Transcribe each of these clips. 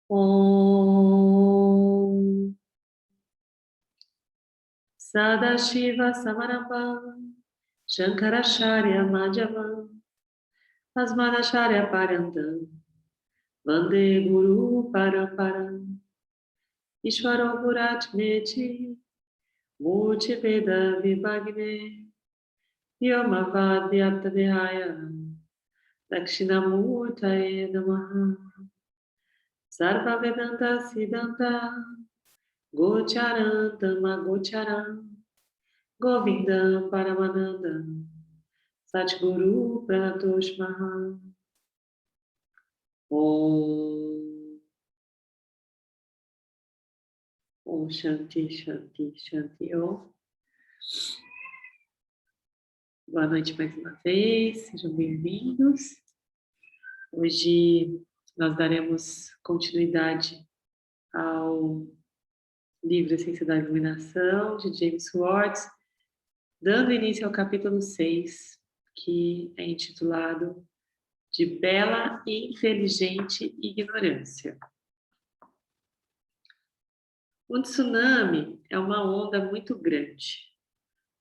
Om Sadashiva Samarabham Shankaracharya Madhyavam Asmadacharya Paryantam Vande Guru Paramparam Ishvaro Guratmeti Murti Veda Vibhagne Yomavad Vyaptadehaya Dakshinamurtaye Namaha Sarva Vedanta Siddhanta Gocharantama Gocharam Govindam Paramanandam Satguru Pranatosh Maha Om Om Shanti Shanti Shanti Om. Boa noite mais uma vez, sejam bem-vindos. Hoje nós daremos continuidade ao livro Essência da Iluminação, de James Schwartz, dando início ao capítulo 6, que é intitulado De Bela e Inteligente Ignorância. Um tsunami é uma onda muito grande.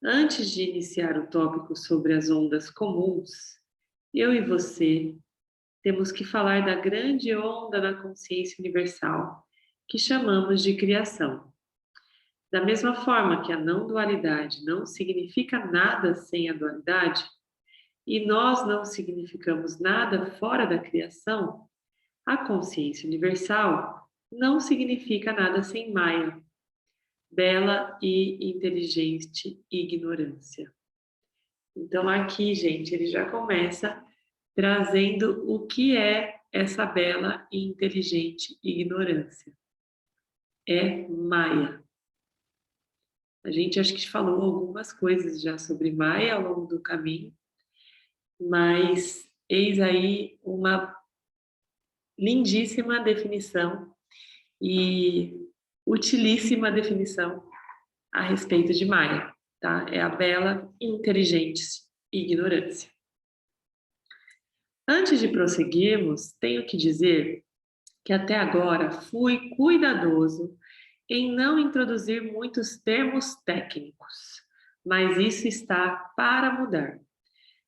Antes de iniciar o tópico sobre as ondas comuns, eu e você temos que falar da grande onda da consciência universal, que chamamos de criação. Da mesma forma que a não-dualidade não significa nada sem a dualidade, e nós não significamos nada fora da criação, a consciência universal não significa nada sem Maya, bela e inteligente ignorância. Então aqui, gente, ele já começa trazendo o que é essa bela e inteligente ignorância. É Maya. A gente acho que falou algumas coisas já sobre Maya ao longo do caminho, mas eis aí uma lindíssima definição e utilíssima definição a respeito de Maya, tá? É a bela e inteligente ignorância. Antes de prosseguirmos, tenho que dizer que até agora fui cuidadoso em não introduzir muitos termos técnicos, mas isso está para mudar.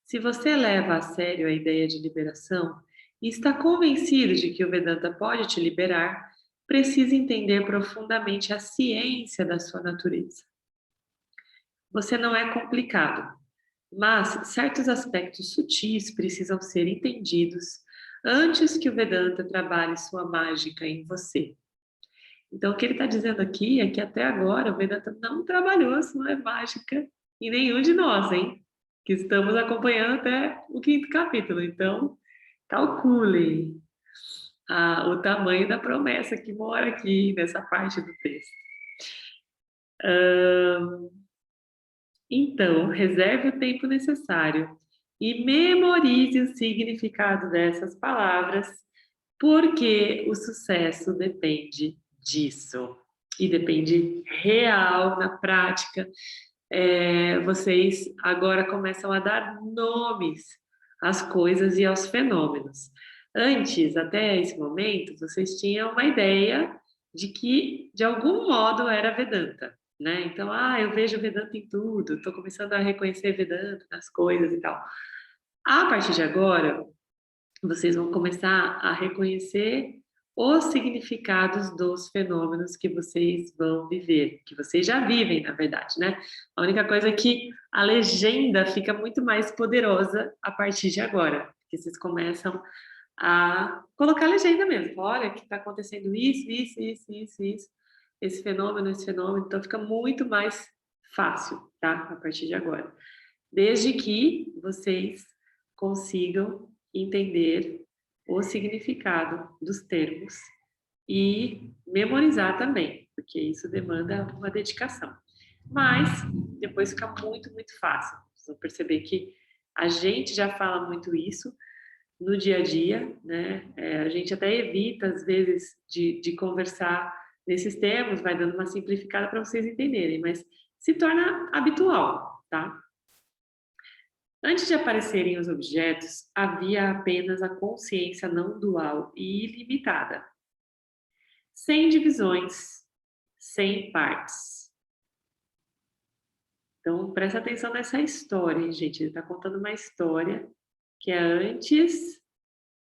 Se você leva a sério a ideia de liberação e está convencido de que o Vedanta pode te liberar, precisa entender profundamente a ciência da sua natureza. Você não é complicado, mas certos aspectos sutis precisam ser entendidos antes que o Vedanta trabalhe sua mágica em você. Então, o que ele está dizendo aqui é que até agora o Vedanta não trabalhou a sua mágica em nenhum de nós, hein? Que estamos acompanhando até o 5º capítulo. Então, calculem o tamanho da promessa que mora aqui nessa parte do texto. Então, reserve o tempo necessário e memorize o significado dessas palavras, porque o sucesso depende disso. E depende real, na prática. Vocês agora começam a dar nomes às coisas e aos fenômenos. Antes, até esse momento, vocês tinham uma ideia de que, de algum modo, era Vedanta, né? Então, eu vejo Vedanta em tudo, estou começando a reconhecer Vedanta nas coisas e tal. A partir de agora, vocês vão começar a reconhecer os significados dos fenômenos que vocês vão viver, que vocês já vivem, na verdade, né? A única coisa é que a legenda fica muito mais poderosa a partir de agora, porque vocês começam a colocar a legenda mesmo. Olha, que está acontecendo isso, esse fenômeno, então fica muito mais fácil, tá? A partir de agora. Desde que vocês consigam entender o significado dos termos e memorizar também, porque isso demanda uma dedicação. Mas depois fica muito, muito fácil. Vocês vão perceber que a gente já fala muito isso no dia a dia, né? A gente até evita, às vezes, de conversar nesses termos, vai dando uma simplificada para vocês entenderem, mas se torna habitual, tá? Antes de aparecerem os objetos, havia apenas a consciência não dual e ilimitada. sem divisões, sem partes. Então, presta atenção nessa história, gente. Ele está contando uma história que é antes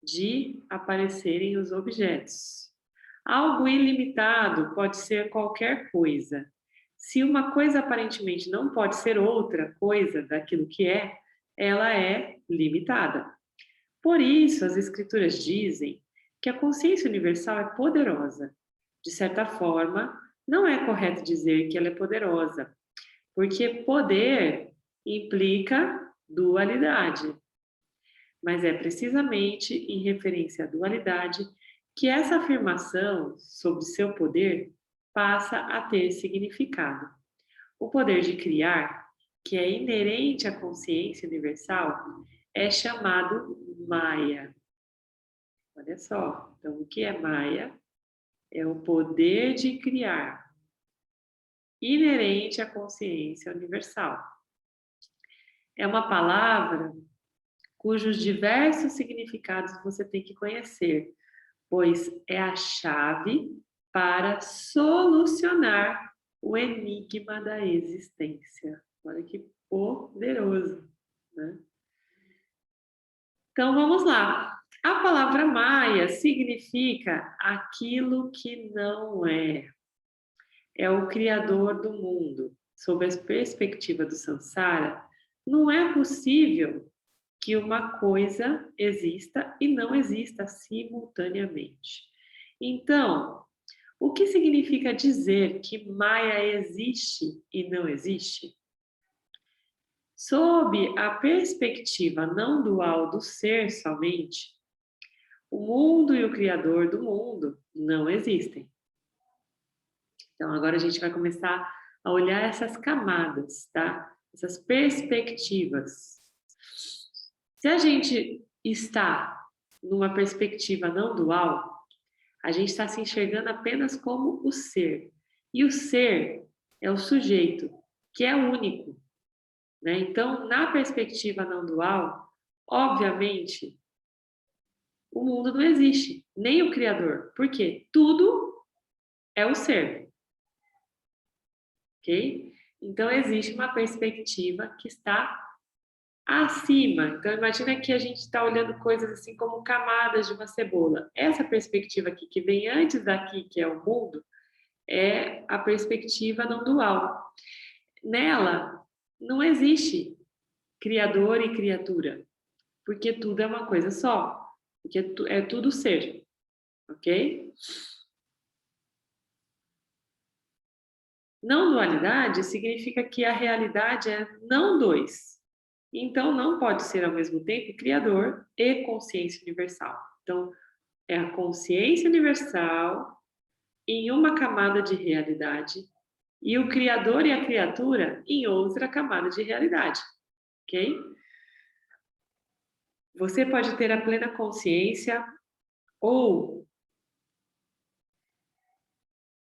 de aparecerem os objetos. Algo ilimitado pode ser qualquer coisa. Se uma coisa aparentemente não pode ser outra coisa daquilo que é, ela é limitada. Por isso, as escrituras dizem que a consciência universal é poderosa. De certa forma, não é correto dizer que ela é poderosa, porque poder implica dualidade. Mas é precisamente em referência à dualidade que essa afirmação sobre seu poder passa a ter significado. O poder de criar, que é inerente à consciência universal, é chamado Maya. Olha só, então o que é Maya? É o poder de criar, inerente à consciência universal. É uma palavra cujos diversos significados você tem que conhecer, pois é a chave para solucionar o enigma da existência. Olha que poderoso, né? Então vamos lá. A palavra Maya significa aquilo que não é. É o criador do mundo. Sob a perspectiva do Sansara, não é possível que uma coisa exista e não exista simultaneamente. Então, o que significa dizer que Maya existe e não existe? Sob a perspectiva não dual do ser somente, o mundo e o criador do mundo não existem. Então, agora a gente vai começar a olhar essas camadas, tá? Essas perspectivas. Se a gente está numa perspectiva não dual, a gente está se enxergando apenas como o ser. E o ser é o sujeito, que é único, né? Então, na perspectiva não dual, obviamente, o mundo não existe, nem o Criador. Por quê? Tudo é o ser, ok? Então, existe uma perspectiva que está acima. Então, imagina que a gente está olhando coisas assim como camadas de uma cebola. Essa perspectiva aqui, que vem antes daqui, que é o mundo, é a perspectiva não dual. Nela, não existe criador e criatura, porque tudo é uma coisa só, porque é tudo ser, ok? Não dualidade significa que a realidade é não dois. Então, não pode ser ao mesmo tempo criador e consciência universal. Então, é a consciência universal em uma camada de realidade e o criador e a criatura em outra camada de realidade, ok? Você pode ter a plena consciência ou...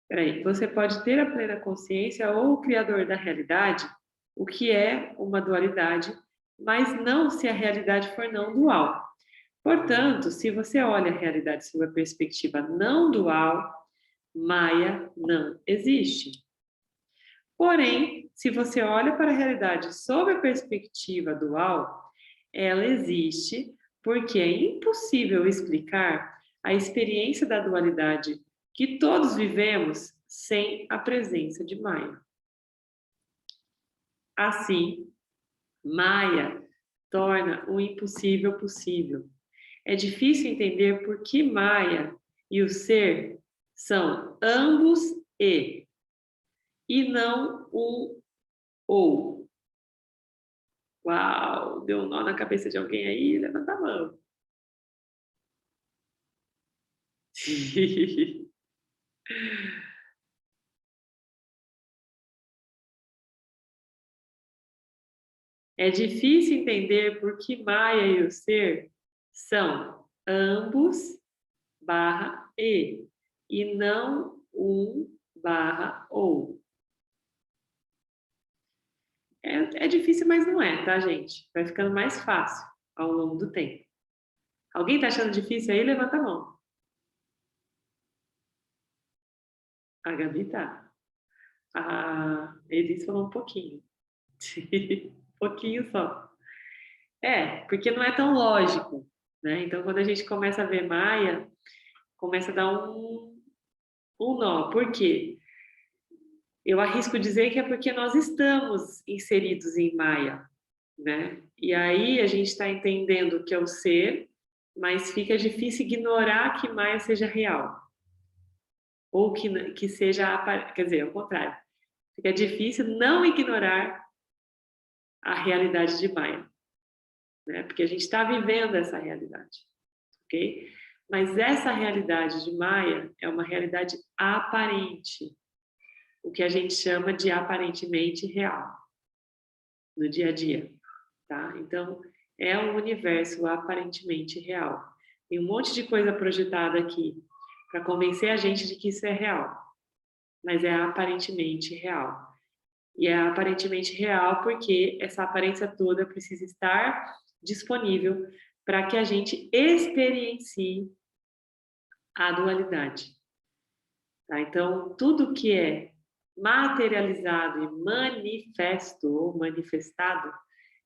Peraí, você pode ter a plena consciência ou o criador da realidade, o que é uma dualidade, mas não se a realidade for não dual. Portanto, se você olha a realidade sob a perspectiva não dual, Maya não existe. Porém, se você olha para a realidade sob a perspectiva dual, ela existe porque é impossível explicar a experiência da dualidade que todos vivemos sem a presença de Maya. Assim, Maya torna o impossível possível. É difícil entender por que Maya e o ser são ambos e não um ou. Uau, deu um nó na cabeça de alguém aí? Levanta a mão. É difícil entender por que Maia e o ser são ambos barra e não um barra ou. É difícil, mas não é, tá, gente? Vai ficando mais fácil ao longo do tempo. Alguém tá achando difícil aí? Levanta a mão. A Gabi tá. A Elis falou um pouquinho. Um pouquinho só. Porque não é tão lógico, né? Então, quando a gente começa a ver Maia, começa a dar um nó. Por quê? Eu arrisco dizer que é porque nós estamos inseridos em Maia, né? E aí a gente está entendendo que é o ser, mas fica difícil ignorar que Maia seja real. Ou que seja, quer dizer, ao contrário. Fica difícil não ignorar a realidade de Maia, né? Porque a gente está vivendo essa realidade, ok? Mas essa realidade de Maia é uma realidade aparente, o que a gente chama de aparentemente real, no dia a dia, tá? Então, é um universo aparentemente real. Tem um monte de coisa projetada aqui para convencer a gente de que isso é real, mas é aparentemente real. E é aparentemente real porque essa aparência toda precisa estar disponível para que a gente experiencie a dualidade. Tá? Então, tudo que é materializado e manifesto ou manifestado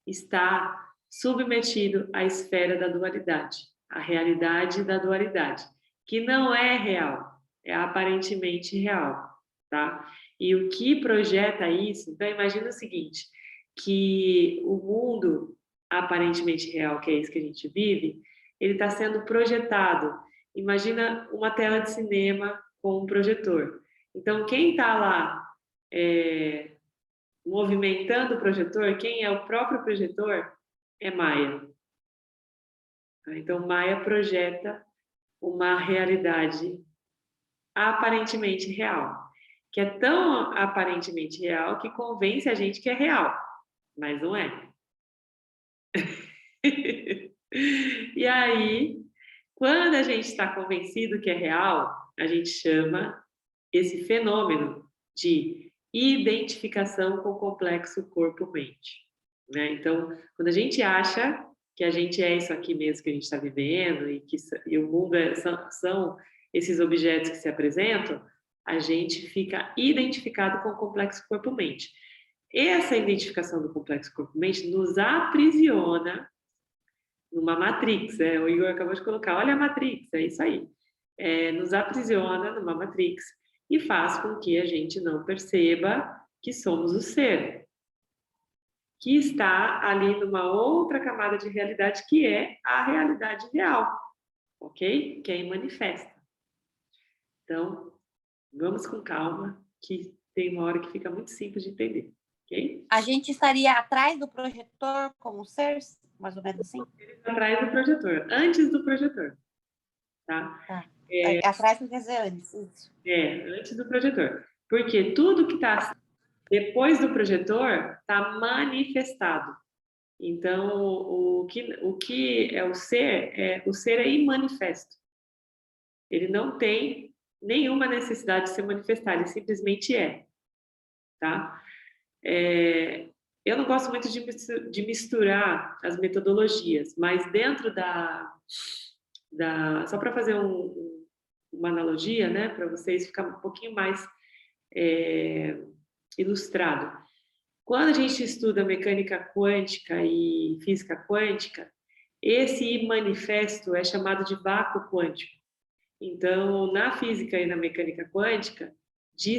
está submetido à esfera da dualidade, à realidade da dualidade, que não é real, é aparentemente real, tá? E o que projeta isso? Então, imagina o seguinte, que o mundo aparentemente real, que é isso que a gente vive, ele está sendo projetado. Imagina uma tela de cinema com um projetor. Então, quem está lá movimentando o projetor, quem é o próprio projetor é Maia. Então, Maia projeta uma realidade aparentemente real, que é tão aparentemente real que convence a gente que é real, mas não é. E aí, quando a gente está convencido que é real, a gente chama esse fenômeno de identificação com o complexo corpo-mente, né? Então, quando a gente acha que a gente é isso aqui mesmo que a gente está vivendo e o mundo são esses objetos que se apresentam, a gente fica identificado com o complexo corpo-mente. Essa identificação do complexo corpo-mente nos aprisiona numa matrix, o Igor acabou de colocar, olha a matrix, é isso aí. Nos aprisiona numa matrix e faz com que a gente não perceba que somos o ser, que está ali numa outra camada de realidade que é a realidade real, ok? Que é imanifesta. Então, vamos com calma, que tem uma hora que fica muito simples de entender, ok? A gente estaria atrás do projetor como ser, mais ou menos assim? Atrás do projetor, antes do projetor, tá? Tá. Atrás quer dizer antes, isso. Antes do projetor. Porque tudo que está depois do projetor está manifestado. Então, o que é o ser é imanifesto. Ele não tem nenhuma necessidade de se manifestar, ele simplesmente é, tá? Eu não gosto muito de misturar as metodologias, mas dentro só para fazer uma analogia, né, para vocês ficar um pouquinho mais ilustrado. Quando a gente estuda mecânica quântica e física quântica, esse manifesto é chamado de vácuo quântico. Então, na física e na mecânica quântica, se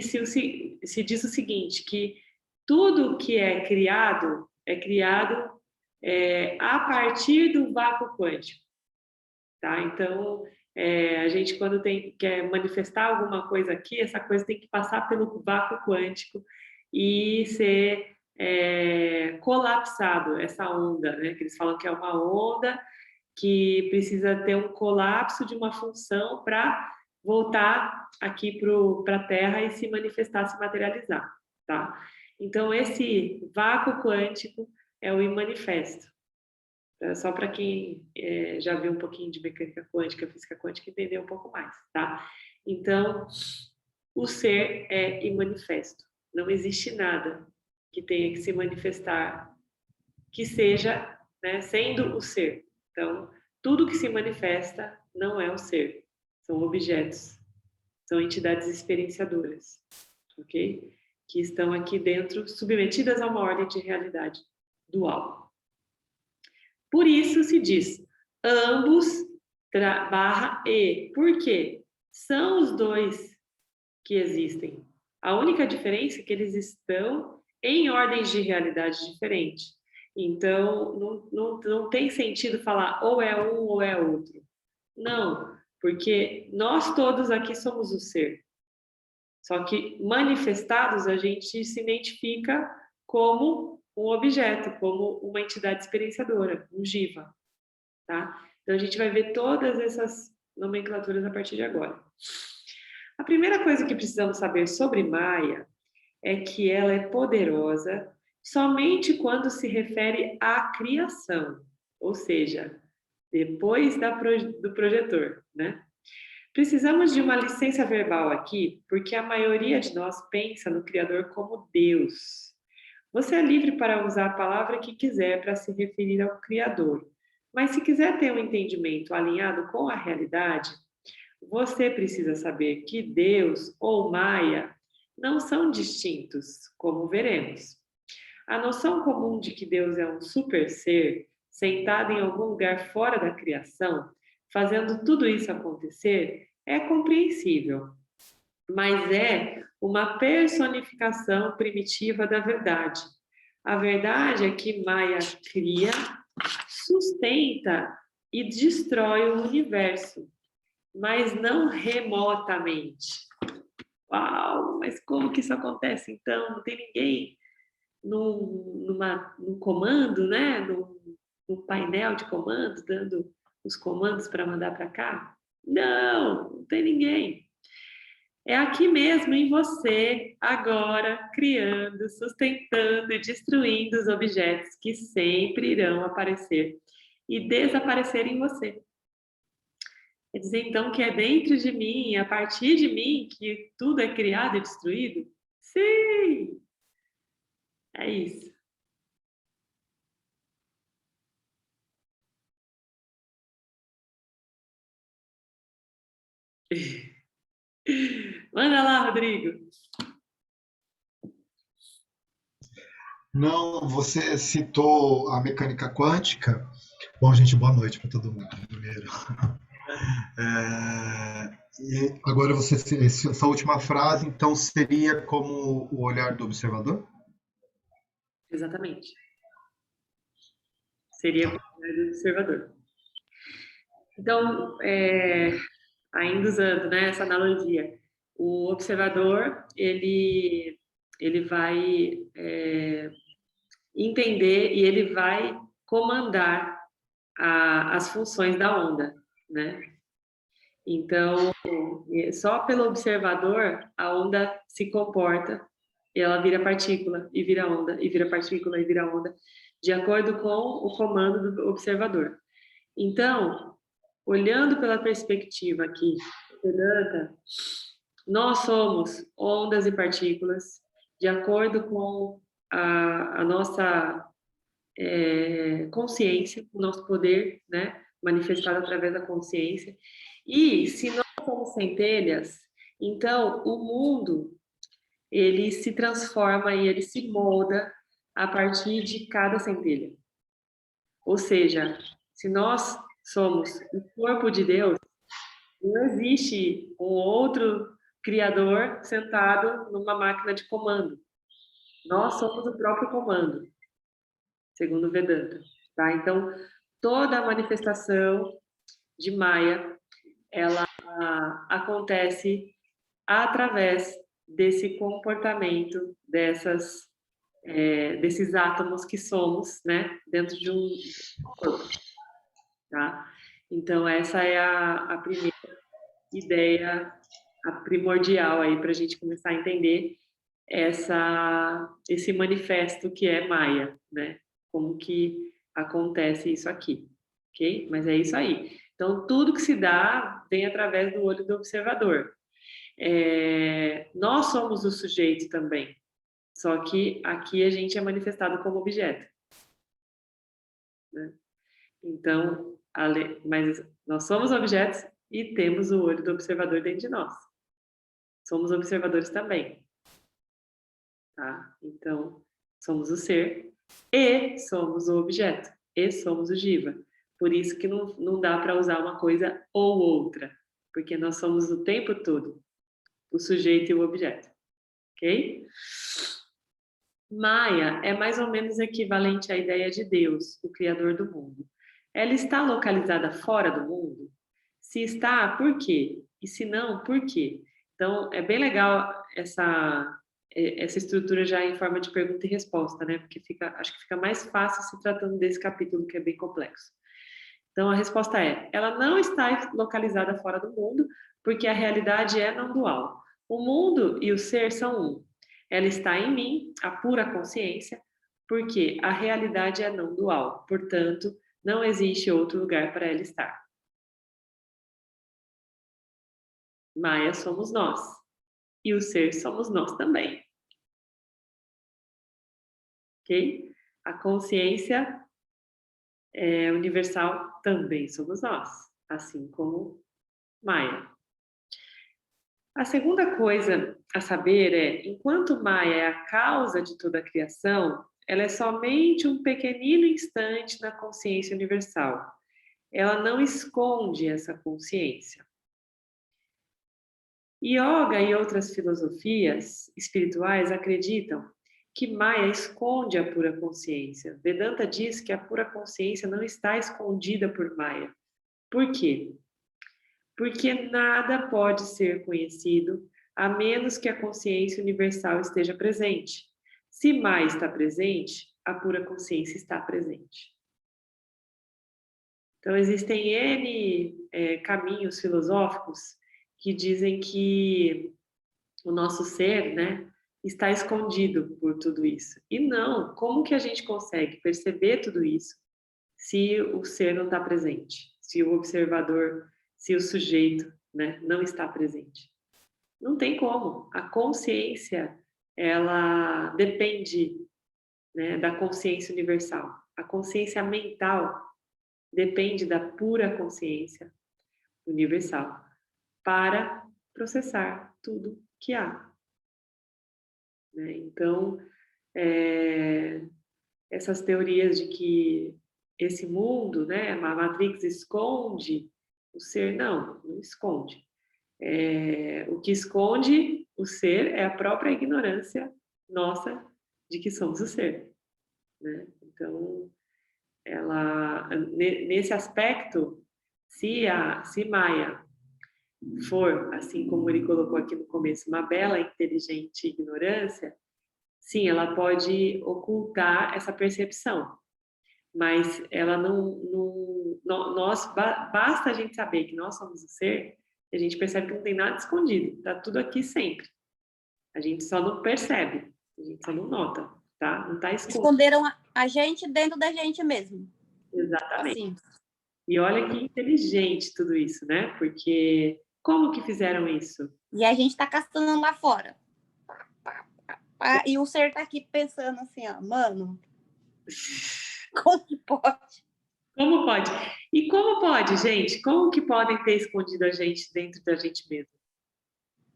diz o seguinte, que tudo que é criado a partir do vácuo quântico. Tá? Então, a gente quando quer manifestar alguma coisa aqui, essa coisa tem que passar pelo vácuo quântico e ser colapsado, essa onda, né? Que eles falam que é uma onda que precisa ter um colapso de uma função para voltar aqui para a Terra e se manifestar, se materializar, tá? Então, esse vácuo quântico é o imanifesto. Só para quem já viu um pouquinho de mecânica quântica, física quântica, entender um pouco mais, tá? Então, o ser é imanifesto. Não existe nada que tenha que se manifestar que seja, né, sendo o ser. Então, tudo que se manifesta não é o ser, são objetos. São entidades experienciadoras, ok? Que estão aqui dentro, submetidas a uma ordem de realidade dual. Por isso se diz ambos barra e. Por quê? São os dois que existem. A única diferença é que eles estão em ordens de realidade diferentes. Então, não tem sentido falar ou é um ou é outro. Não, porque nós todos aqui somos o ser. Só que manifestados a gente se identifica como um objeto, como uma entidade experienciadora, um jiva, tá? Então a gente vai ver todas essas nomenclaturas a partir de agora. A primeira coisa que precisamos saber sobre Maia é que ela é poderosa somente quando se refere à criação, ou seja, depois do projetor, né? Precisamos de uma licença verbal aqui, porque a maioria de nós pensa no Criador como Deus. Você é livre para usar a palavra que quiser para se referir ao Criador, mas se quiser ter um entendimento alinhado com a realidade, você precisa saber que Deus ou Maia não são distintos, como veremos. A noção comum de que Deus é um super ser, sentado em algum lugar fora da criação, fazendo tudo isso acontecer, é compreensível, mas é uma personificação primitiva da verdade. A verdade é que Maia cria, sustenta e destrói o universo, mas não remotamente. Uau, mas como que isso acontece então? Não tem ninguém num comando, né? Num painel de comando, dando os comandos para mandar para cá? Não tem ninguém. É aqui mesmo em você, agora, criando, sustentando e destruindo os objetos que sempre irão aparecer e desaparecer em você. Quer dizer, então, que é dentro de mim, a partir de mim, que tudo é criado e destruído? Sim! É isso. Manda lá, Rodrigo. Não, você citou a mecânica quântica. Bom, gente, boa noite para todo mundo, primeiro. E agora essa última frase, então, seria como o olhar do observador? Exatamente. Seria como o observador. Então, ainda usando, né, essa analogia, o observador, ele vai entender e ele vai comandar as funções da onda, né? Então, só pelo observador, a onda se comporta e ela vira partícula e vira onda, e vira partícula e vira onda, de acordo com o comando do observador. Então, olhando pela perspectiva aqui, Vedanta, nós somos ondas e partículas, de acordo com a nossa consciência, o nosso poder, né, manifestado através da consciência. E se nós somos centelhas, então o mundo ele se transforma e ele se molda a partir de cada centelha. Ou seja, se nós somos o corpo de Deus, não existe um outro criador sentado numa máquina de comando. Nós somos o próprio comando, segundo o Vedanta. Tá? Então, toda a manifestação de Maya, ela acontece através desse comportamento desses átomos que somos, né, dentro de um corpo, tá? Então essa é a primeira ideia, a primordial aí para a gente começar a entender esse manifesto que é Maia, né? Como que acontece isso aqui, ok? Mas é isso aí. Então, tudo que se dá vem através do olho do observador. Nós somos o sujeito também, só que aqui a gente é manifestado como objeto, né? Então, mas nós somos objetos e temos o olho do observador dentro de nós. somos observadores também, tá? Então, somos o ser e somos o objeto e somos o jiva. Por isso que não dá para usar uma coisa ou outra, porque nós somos o tempo todo o sujeito e o objeto, ok? Maya é mais ou menos equivalente à ideia de Deus, o Criador do mundo. Ela está localizada fora do mundo? Se está, por quê? E se não, por quê? Então, é bem legal essa estrutura já em forma de pergunta e resposta, né? Porque acho que fica mais fácil se tratando desse capítulo que é bem complexo. Então, a resposta é: ela não está localizada fora do mundo, porque a realidade é não dual. O mundo e o ser são um. Ela está em mim, a pura consciência, porque a realidade é não dual. Portanto, não existe outro lugar para ela estar. Maia somos nós. E o ser somos nós também. Ok? A consciência universal também somos nós, assim como Maia. A segunda coisa a saber é, enquanto Maia é a causa de toda a criação, ela é somente um pequenino instante na consciência universal. Ela não esconde essa consciência. Yoga e outras filosofias espirituais acreditam que Maya esconde a pura consciência. Vedanta diz que a pura consciência não está escondida por Maya. Por quê? Porque nada pode ser conhecido a menos que a consciência universal esteja presente. Se Maya está presente, a pura consciência está presente. Então, existem N caminhos filosóficos que dizem que o nosso ser, né, está escondido por tudo isso. E não, como que a gente consegue perceber tudo isso se o ser não está presente? Se o observador, se o sujeito, né, não está presente? Não tem como. A consciência, ela depende, né, da consciência universal. A consciência mental depende da pura consciência universal para processar tudo que há. Né? Então, essas teorias de que esse mundo, né, a Matrix esconde o ser, não esconde. O que esconde o ser é a própria ignorância nossa de que somos o ser. Né? Então, nesse aspecto, se Maya for, assim como ele colocou aqui no começo, uma bela, inteligente ignorância, sim, ela pode ocultar essa percepção, mas ela basta a gente saber que nós somos o ser, a gente percebe que não tem nada escondido, tá tudo aqui sempre. A gente só não percebe, a gente só não nota, tá? Não tá escondido. Esconderam a gente dentro da gente mesmo. Exatamente. Assim. E olha que inteligente tudo isso, né? Porque como que fizeram isso? E a gente tá caçando lá fora. E o ser tá aqui pensando assim, ó, mano, como que pode? Como pode? E como pode, gente? Como que podem ter escondido a gente dentro da gente mesmo?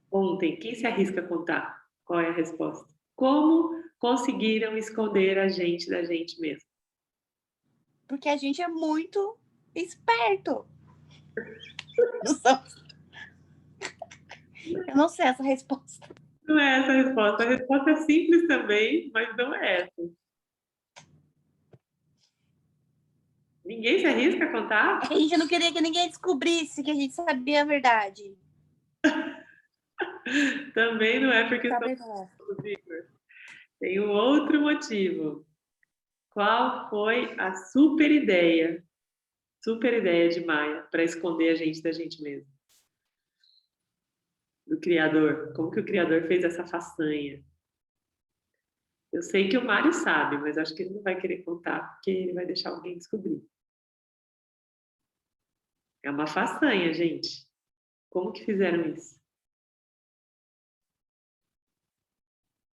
Ontem, quem se arrisca a contar? Qual é a resposta? Como conseguiram esconder a gente da gente mesmo? Porque a gente é muito esperto. Eu não sei essa resposta. Não é essa a resposta. A resposta é simples também, mas não é essa. Ninguém se arrisca a contar? A gente não queria que ninguém descobrisse que a gente sabia a verdade. Também não é porque somos Igor. Tem um outro motivo. Qual foi a super ideia de Maia para esconder a gente da gente mesmo? Do Criador. Como que o Criador fez essa façanha? Eu sei que o Mário sabe, mas acho que ele não vai querer contar, porque ele vai deixar alguém descobrir. É uma façanha, gente. Como que fizeram isso?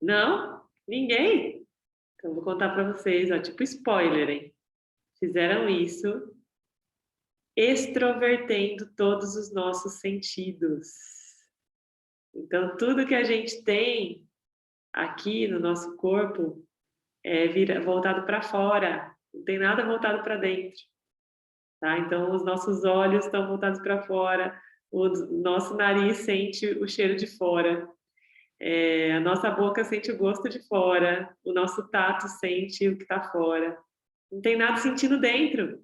Não? Ninguém? Então, vou contar para vocês, ó, tipo spoiler, hein? Fizeram isso extrovertendo todos os nossos sentidos. Então, tudo que a gente tem aqui no nosso corpo é voltado para fora, não tem nada voltado para dentro, tá? Então, os nossos olhos estão voltados para fora, o nosso nariz sente o cheiro de fora, a nossa boca sente o gosto de fora, o nosso tato sente o que está fora. Não tem nada sentindo dentro.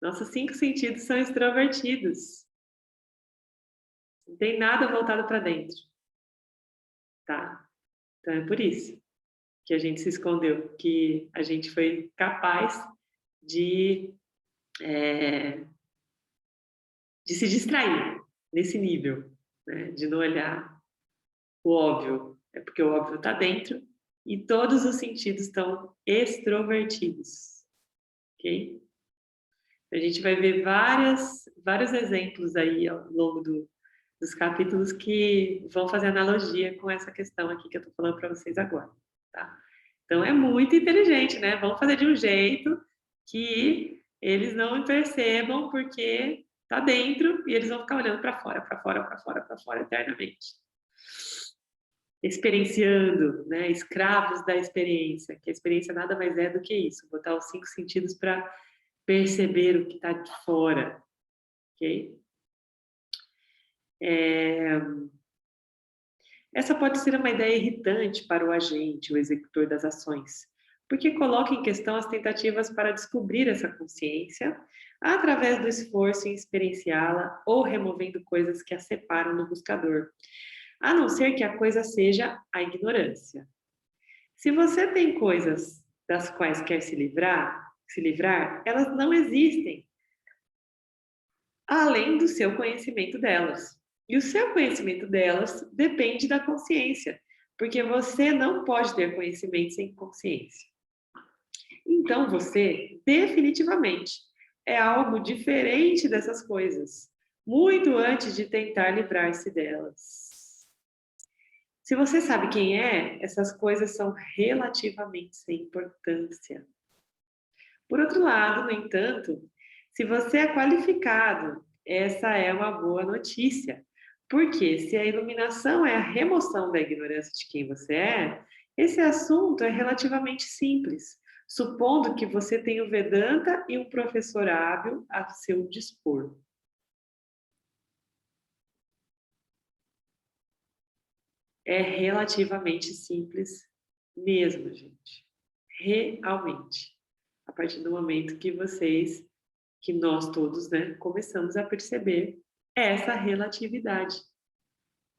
Nossos 5 sentidos são extrovertidos. Não tem nada voltado para dentro, tá? Então é por isso que a gente se escondeu, que a gente foi capaz de, de se distrair nesse nível, né? De não olhar o óbvio. É porque o óbvio está dentro e todos os sentidos estão extrovertidos, ok? A gente vai ver vários exemplos aí ao longo dos capítulos que vão fazer analogia com essa questão aqui que eu estou falando para vocês agora, tá? Então é muito inteligente, né? Vamos fazer de um jeito que eles não percebam porque tá dentro e eles vão ficar olhando para fora, para fora, para fora, para fora eternamente. Experienciando, né? Escravos da experiência, que a experiência nada mais é do que isso, botar os 5 sentidos para perceber o que está de fora, ok? Essa pode ser uma ideia irritante para o agente, o executor das ações, porque coloca em questão as tentativas para descobrir essa consciência através do esforço em experienciá-la ou removendo coisas que a separam do buscador, a não ser que a coisa seja a ignorância. Se você tem coisas das quais quer se livrar, elas não existem, além do seu conhecimento delas. E o seu conhecimento delas depende da consciência, porque você não pode ter conhecimento sem consciência. Então você, definitivamente, é algo diferente dessas coisas, muito antes de tentar livrar-se delas. Se você sabe quem é, essas coisas são relativamente sem importância. Por outro lado, no entanto, se você é qualificado, essa é uma boa notícia. Porque se a iluminação é a remoção da ignorância de quem você é, esse assunto é relativamente simples, supondo que você tenha o Vedanta e um professor hábil a seu dispor. É relativamente simples mesmo, gente. Realmente. A partir do momento que nós todos, né, começamos a perceber essa relatividade.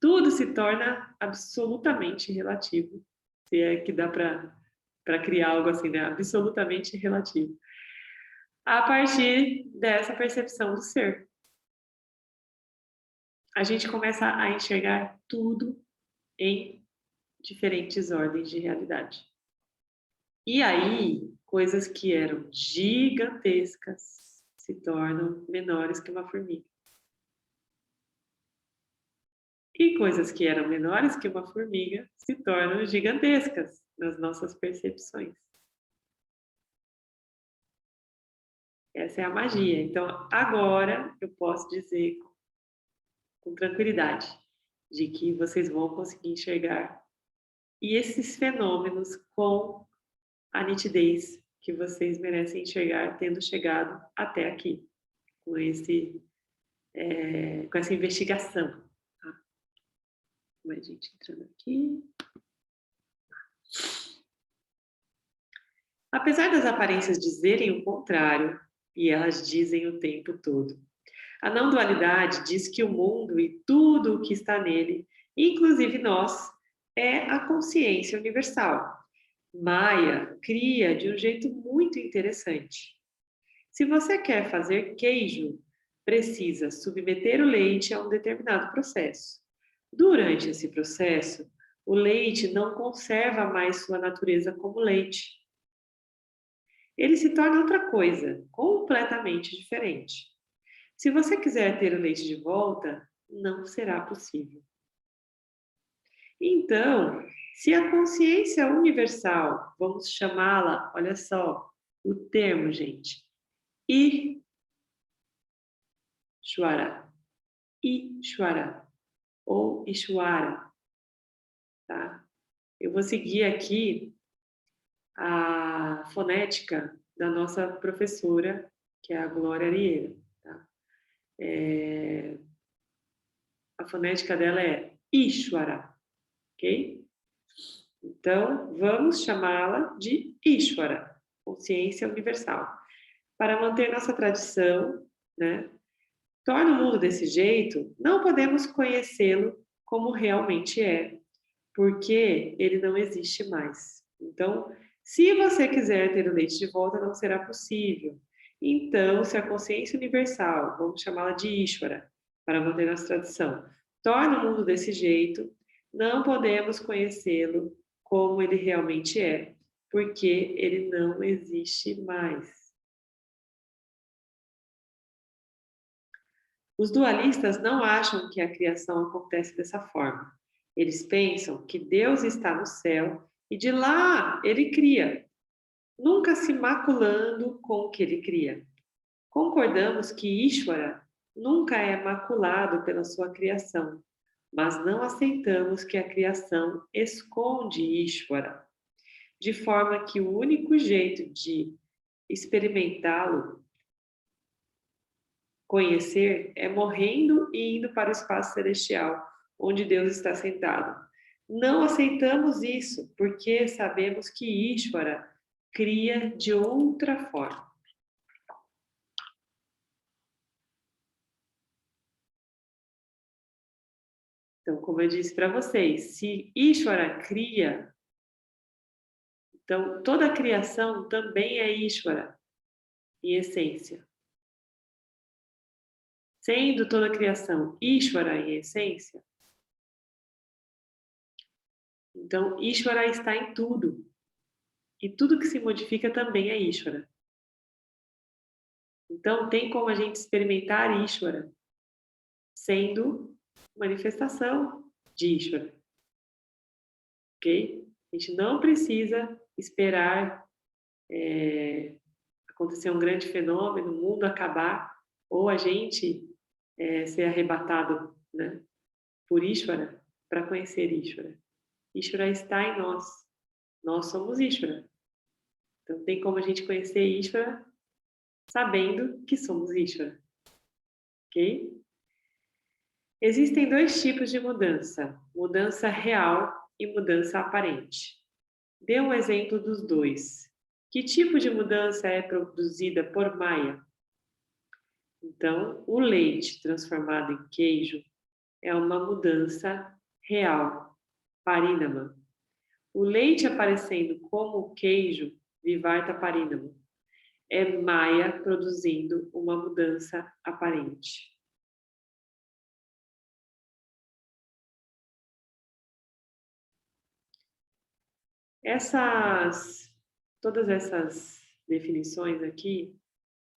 Tudo se torna absolutamente relativo, se é que dá para criar algo assim, né, absolutamente relativo, a partir dessa percepção do ser. A gente começa a enxergar tudo em diferentes ordens de realidade. E aí, coisas que eram gigantescas se tornam menores que uma formiga. E coisas que eram menores que uma formiga se tornam gigantescas nas nossas percepções. Essa é a magia. Então, agora eu posso dizer com tranquilidade de que vocês vão conseguir enxergar e esses fenômenos com a nitidez que vocês merecem enxergar, tendo chegado até aqui, com essa investigação. Tá? Mais gente entrando aqui. Apesar das aparências dizerem o contrário, e elas dizem o tempo todo, a não dualidade diz que o mundo e tudo o que está nele, inclusive nós, é a consciência universal. Maya cria de um jeito muito interessante. Se você quer fazer queijo, precisa submeter o leite a um determinado processo. Durante esse processo, o leite não conserva mais sua natureza como leite. Ele se torna outra coisa, completamente diferente. Se você quiser ter o leite de volta, não será possível. Então, se a consciência universal, vamos chamá-la, olha só, o termo, gente, Ishvara, ou Ishwara, tá? Eu vou seguir aqui a fonética da nossa professora, que é a Glória Arieira, tá? A fonética dela é Ishwara, ok? Então, vamos chamá-la de Ishwara, consciência universal. Para manter nossa tradição, né? Torna o mundo desse jeito, não podemos conhecê-lo como realmente é, porque ele não existe mais. Então, se você quiser ter o leite de volta, não será possível. Então, se a consciência universal, vamos chamá-la de Ishvara, para manter nossa tradição, torna o mundo desse jeito, não podemos conhecê-lo como ele realmente é, porque ele não existe mais. Os dualistas não acham que a criação acontece dessa forma. Eles pensam que Deus está no céu e de lá ele cria, nunca se maculando com o que ele cria. Concordamos que Ishvara nunca é maculado pela sua criação, mas não aceitamos que a criação esconde Ishvara, de forma que o único jeito de experimentá-lo, conhecer, é morrendo e indo para o espaço celestial, onde Deus está sentado. Não aceitamos isso, porque sabemos que Ishvara cria de outra forma. Então, como eu disse para vocês, se Ishvara cria, então toda a criação também é Ishvara, em essência. Sendo toda a criação Ishvara em essência, então Ishvara está em tudo. E tudo que se modifica também é Ishvara. Então, tem como a gente experimentar Ishvara sendo manifestação de Ishvara. Ok? A gente não precisa esperar acontecer um grande fenômeno, o mundo acabar, ou a gente ser arrebatado, né, por Ishvara para conhecer Ishvara. Ishvara está em nós. Nós somos Ishvara. Então, tem como a gente conhecer Ishvara sabendo que somos Ishvara. Ok? Existem dois tipos de mudança: mudança real e mudança aparente. Dê um exemplo dos dois. Que tipo de mudança é produzida por Maya? Então, o leite transformado em queijo é uma mudança real, parinama. O leite aparecendo como queijo, vivarta parinama, é Maya produzindo uma mudança aparente. Todas essas definições aqui,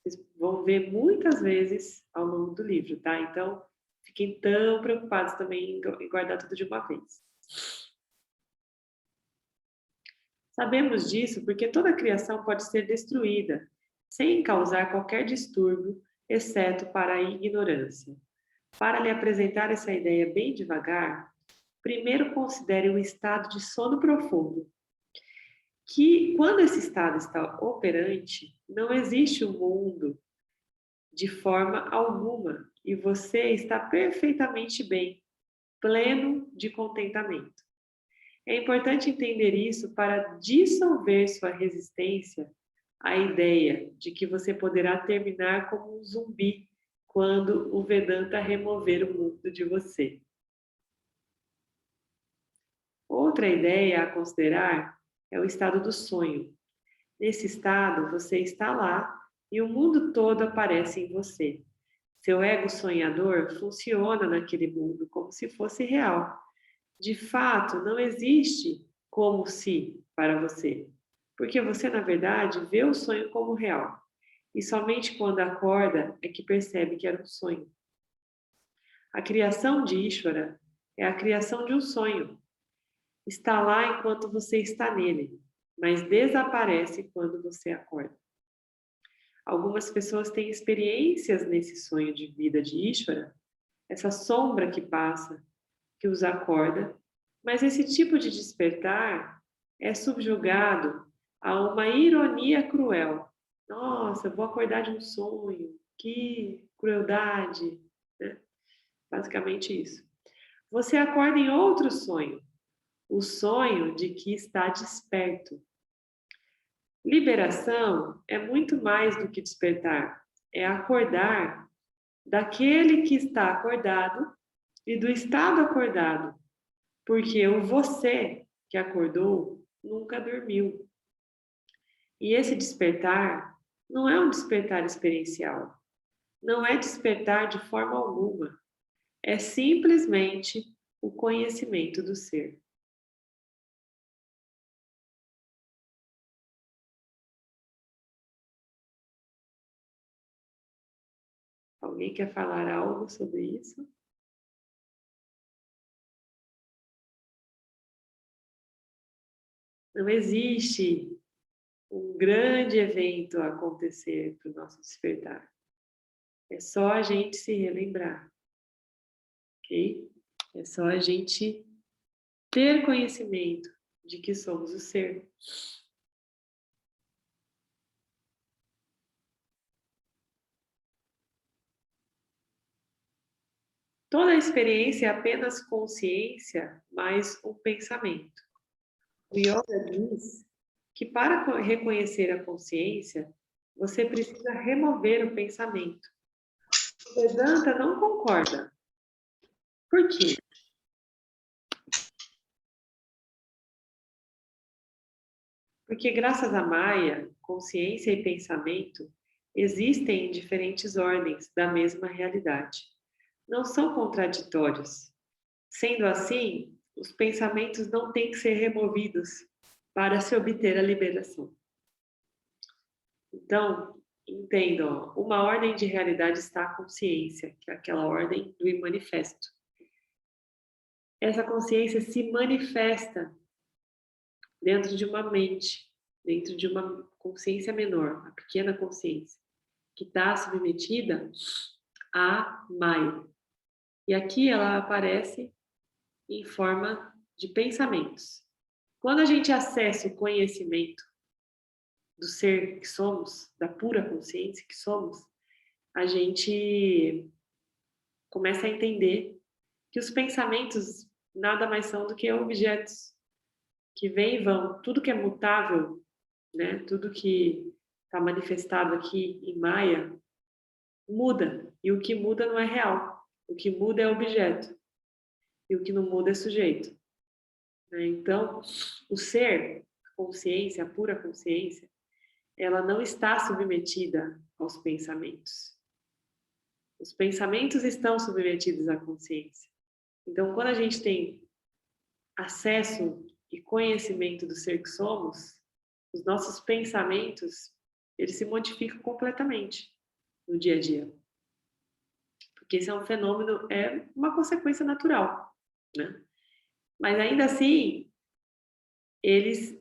vocês vão ver muitas vezes ao longo do livro, tá? Então, fiquem tão preocupados também em guardar tudo de uma vez. Sabemos disso porque toda a criação pode ser destruída, sem causar qualquer distúrbio, exceto para a ignorância. Para lhe apresentar essa ideia bem devagar, primeiro considere o estado de sono profundo, que quando esse estado está operante, não existe um mundo de forma alguma e você está perfeitamente bem, pleno de contentamento. É importante entender isso para dissolver sua resistência à ideia de que você poderá terminar como um zumbi quando o Vedanta remover o mundo de você. Outra ideia a considerar é o estado do sonho. Nesse estado, você está lá e o mundo todo aparece em você. Seu ego sonhador funciona naquele mundo como se fosse real. De fato, não existe como se para você, porque você, na verdade, vê o sonho como real. E somente quando acorda é que percebe que era um sonho. A criação de Ishvara é a criação de um sonho. Está lá enquanto você está nele, mas desaparece quando você acorda. Algumas pessoas têm experiências nesse sonho de vida de Ishvara, essa sombra que passa, que os acorda, mas esse tipo de despertar é subjugado a uma ironia cruel. Nossa, vou acordar de um sonho, que crueldade, né? Basicamente isso. Você acorda em outro sonho, o sonho de que está desperto. Liberação é muito mais do que despertar, é acordar daquele que está acordado e do estado acordado, porque o você que acordou nunca dormiu. E esse despertar não é um despertar experiencial, não é despertar de forma alguma, é simplesmente o conhecimento do ser. Alguém quer falar algo sobre isso? Não existe um grande evento a acontecer para o nosso despertar. É só a gente se relembrar, ok? É só a gente ter conhecimento de que somos o ser. Toda a experiência é apenas consciência mais um pensamento. O yoga diz que para reconhecer a consciência, você precisa remover o pensamento. O Vedanta não concorda. Por quê? Porque graças à Maya, consciência e pensamento existem em diferentes ordens da mesma realidade. Não são contraditórios. Sendo assim, os pensamentos não têm que ser removidos para se obter a liberação. Então, entendam, uma ordem de realidade está a consciência, que é aquela ordem do manifesto. Essa consciência se manifesta dentro de uma mente, dentro de uma consciência menor, a pequena consciência, que está submetida à Maya. E aqui ela aparece em forma de pensamentos. Quando a gente acessa o conhecimento do ser que somos, da pura consciência que somos, a gente começa a entender que os pensamentos nada mais são do que objetos que vêm e vão. Tudo que é mutável, né? Tudo que está manifestado aqui em Maya muda. E o que muda não é real. O que muda é objeto. E o que não muda é sujeito. Né? Então, o ser, a consciência, a pura consciência, ela não está submetida aos pensamentos. Os pensamentos estão submetidos à consciência. Então, quando a gente tem acesso e conhecimento do ser que somos, os nossos pensamentos, eles se modificam completamente no dia a dia. Porque esse é um fenômeno, é uma consequência natural, né? Mas ainda assim, eles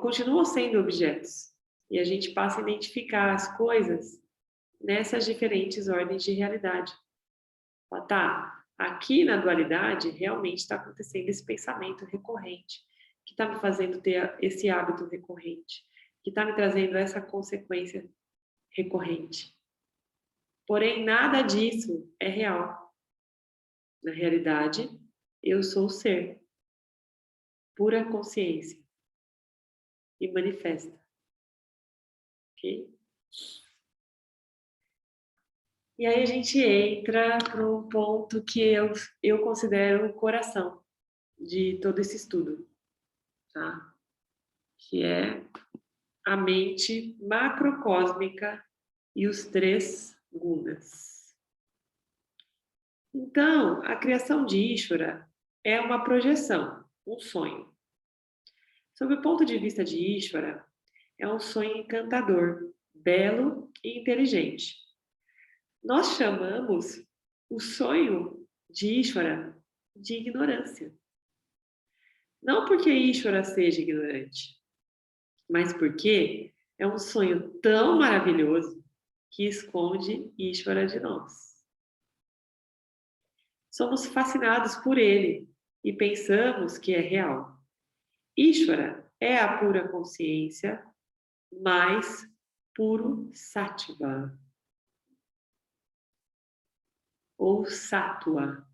continuam sendo objetos. E a gente passa a identificar as coisas nessas diferentes ordens de realidade. Tá, aqui na dualidade realmente está acontecendo esse pensamento recorrente, que está me fazendo ter esse hábito recorrente, que está me trazendo essa consequência recorrente. Porém, nada disso é real. Na realidade, eu sou o ser, pura consciência, e manifesta. Ok? E aí a gente entra para um ponto que eu considero o coração de todo esse estudo, tá? Que é a mente macrocósmica e os três gunas. Então, a criação de Ishvara é uma projeção, um sonho. Sob o ponto de vista de Ishvara, é um sonho encantador, belo e inteligente. Nós chamamos o sonho de Ishvara de ignorância. Não porque Ishvara seja ignorante, mas porque é um sonho tão maravilhoso que esconde Ishvara de nós. somos fascinados por ele e pensamos que é real. Ishvara é a pura consciência, mais puro sattva, ou sattva.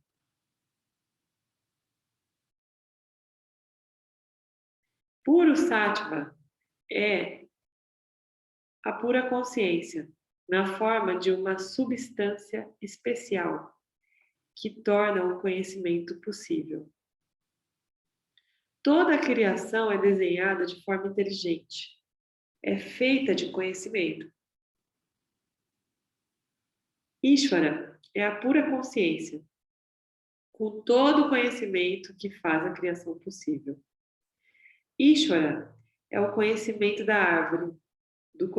Puro sattva é a pura consciência, na forma de uma substância especial que torna o conhecimento possível. Toda a criação é desenhada de forma inteligente, é feita de conhecimento. Ishvara é a pura consciência, com todo o conhecimento que faz a criação possível. Ishvara é o conhecimento da árvore, o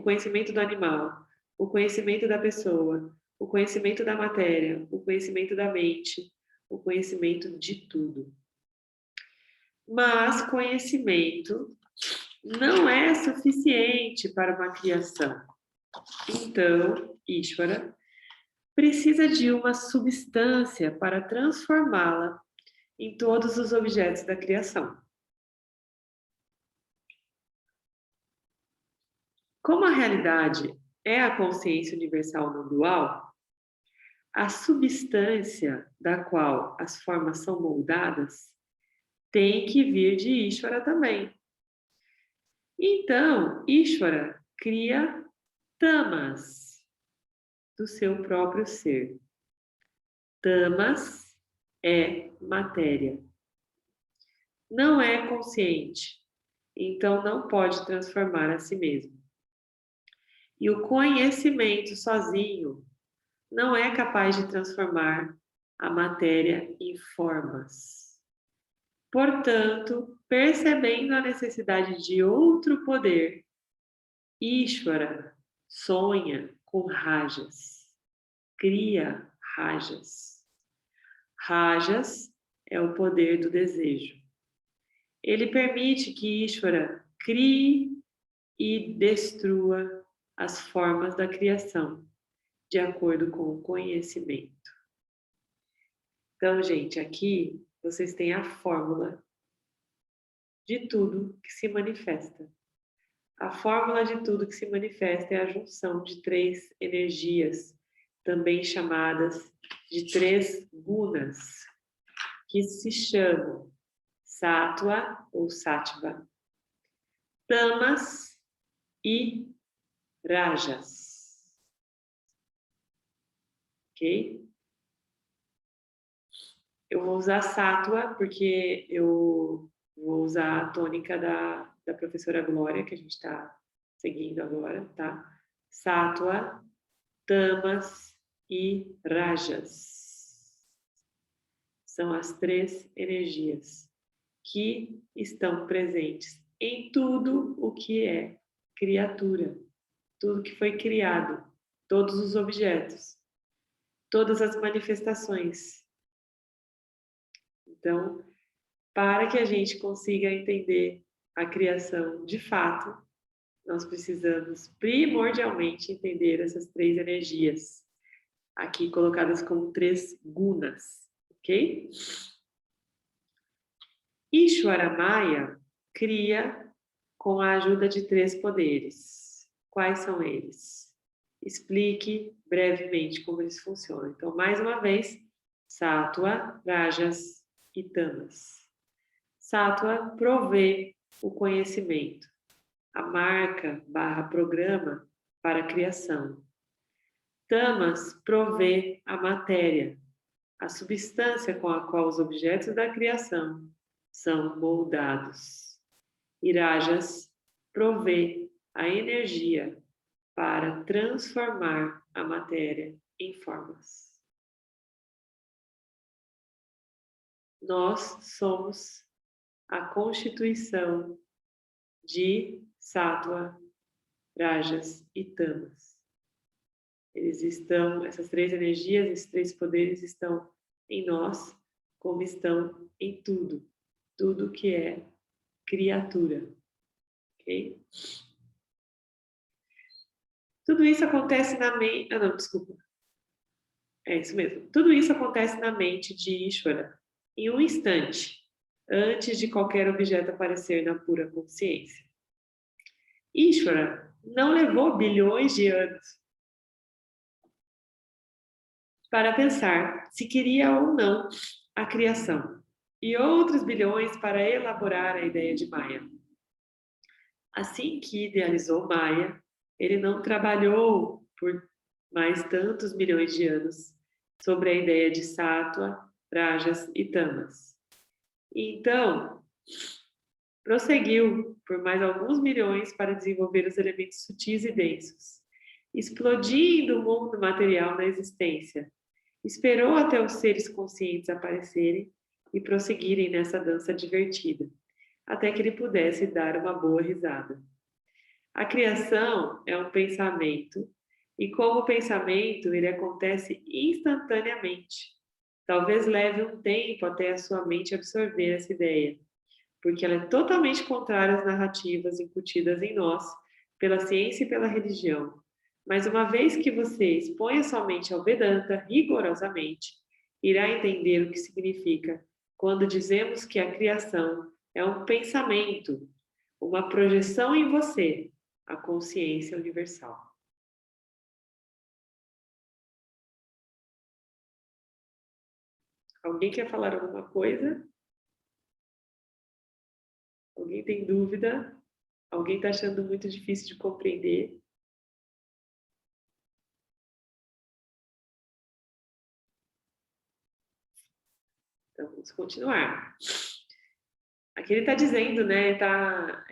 conhecimento do animal, o conhecimento da pessoa, o conhecimento da matéria, o conhecimento da mente, o conhecimento de tudo. Mas conhecimento não é suficiente para uma criação. Então, Ishvara precisa de uma substância para transformá-la em todos os objetos da criação. Como a realidade é a consciência universal não dual, a substância da qual as formas são moldadas tem que vir de Ishvara também. Então, Ishvara cria tamas do seu próprio ser. Tamas é matéria. Não é consciente, então não pode transformar a si mesmo. E o conhecimento sozinho não é capaz de transformar a matéria em formas. Portanto, percebendo a necessidade de outro poder, Ishvara sonha com rajas, cria rajas. Rajas é o poder do desejo. Ele permite que Ishvara crie e destrua as formas da criação, de acordo com o conhecimento. Então, gente, aqui vocês têm a fórmula de tudo que se manifesta. A fórmula de tudo que se manifesta é a junção de três energias, também chamadas de três gunas, que se chamam Sattva ou Sattva, Tamas e Rajas. Ok? Eu vou usar Sattva porque eu vou usar a tônica da professora Glória, que a gente está seguindo agora, tá? Sattva, Tamas e Rajas. São as três energias que estão presentes em tudo o que é criatura, tudo que foi criado, todos os objetos, todas as manifestações. Então, para que a gente consiga entender a criação de fato, nós precisamos primordialmente entender essas três energias, aqui colocadas como três gunas, ok? Ishvara Maya cria com a ajuda de três poderes. Quais são eles? Explique brevemente como eles funcionam. Então, mais uma vez, Sattva, Rajas e Tamas. Sattva provê o conhecimento, a marca / programa para a criação. Tamas provê a matéria, a substância com a qual os objetos da criação são moldados. E Rajas provê a energia para transformar a matéria em formas. Nós somos a constituição de Sattva, Rajas e Tamas. Essas três energias, esses três poderes estão em nós, como estão em tudo, tudo que é criatura, ok? Tudo isso acontece na mente. Ah, não, desculpa. É isso mesmo. Tudo isso acontece na mente de Ishvara em um instante, antes de qualquer objeto aparecer na pura consciência. Ishvara não levou bilhões de anos para pensar se queria ou não a criação, e outros bilhões para elaborar a ideia de Maya. Assim que idealizou Maya, ele não trabalhou por mais tantos milhões de anos sobre a ideia de Sattva, Rajas e Tamas. Então, prosseguiu por mais alguns milhões para desenvolver os elementos sutis e densos, explodindo o mundo material na existência. Esperou até os seres conscientes aparecerem e prosseguirem nessa dança divertida, até que ele pudesse dar uma boa risada. A criação é um pensamento, e como pensamento, ele acontece instantaneamente. Talvez leve um tempo até a sua mente absorver essa ideia, porque ela é totalmente contrária às narrativas incutidas em nós pela ciência e pela religião. Mas uma vez que você exponha sua mente ao Vedanta rigorosamente, irá entender o que significa quando dizemos que a criação é um pensamento, uma projeção em você, a consciência universal. Alguém quer falar alguma coisa? Alguém tem dúvida? Alguém está achando muito difícil de compreender? Então, vamos continuar. Aqui ele está dizendo, né? Está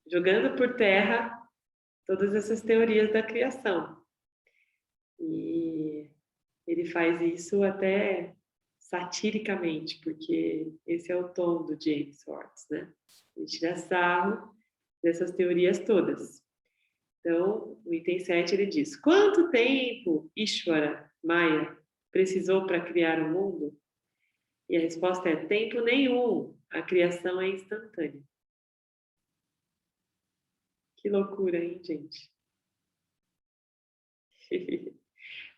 jogando por terra todas essas teorias da criação. E ele faz isso até satiricamente, porque esse é o tom do James Schwartz, né? Ele tira sarro dessas teorias todas. Então, no item 7 ele diz: quanto tempo Ishvara, Maya, precisou para criar o mundo? E a resposta é: tempo nenhum. A criação é instantânea. Que loucura, hein, gente?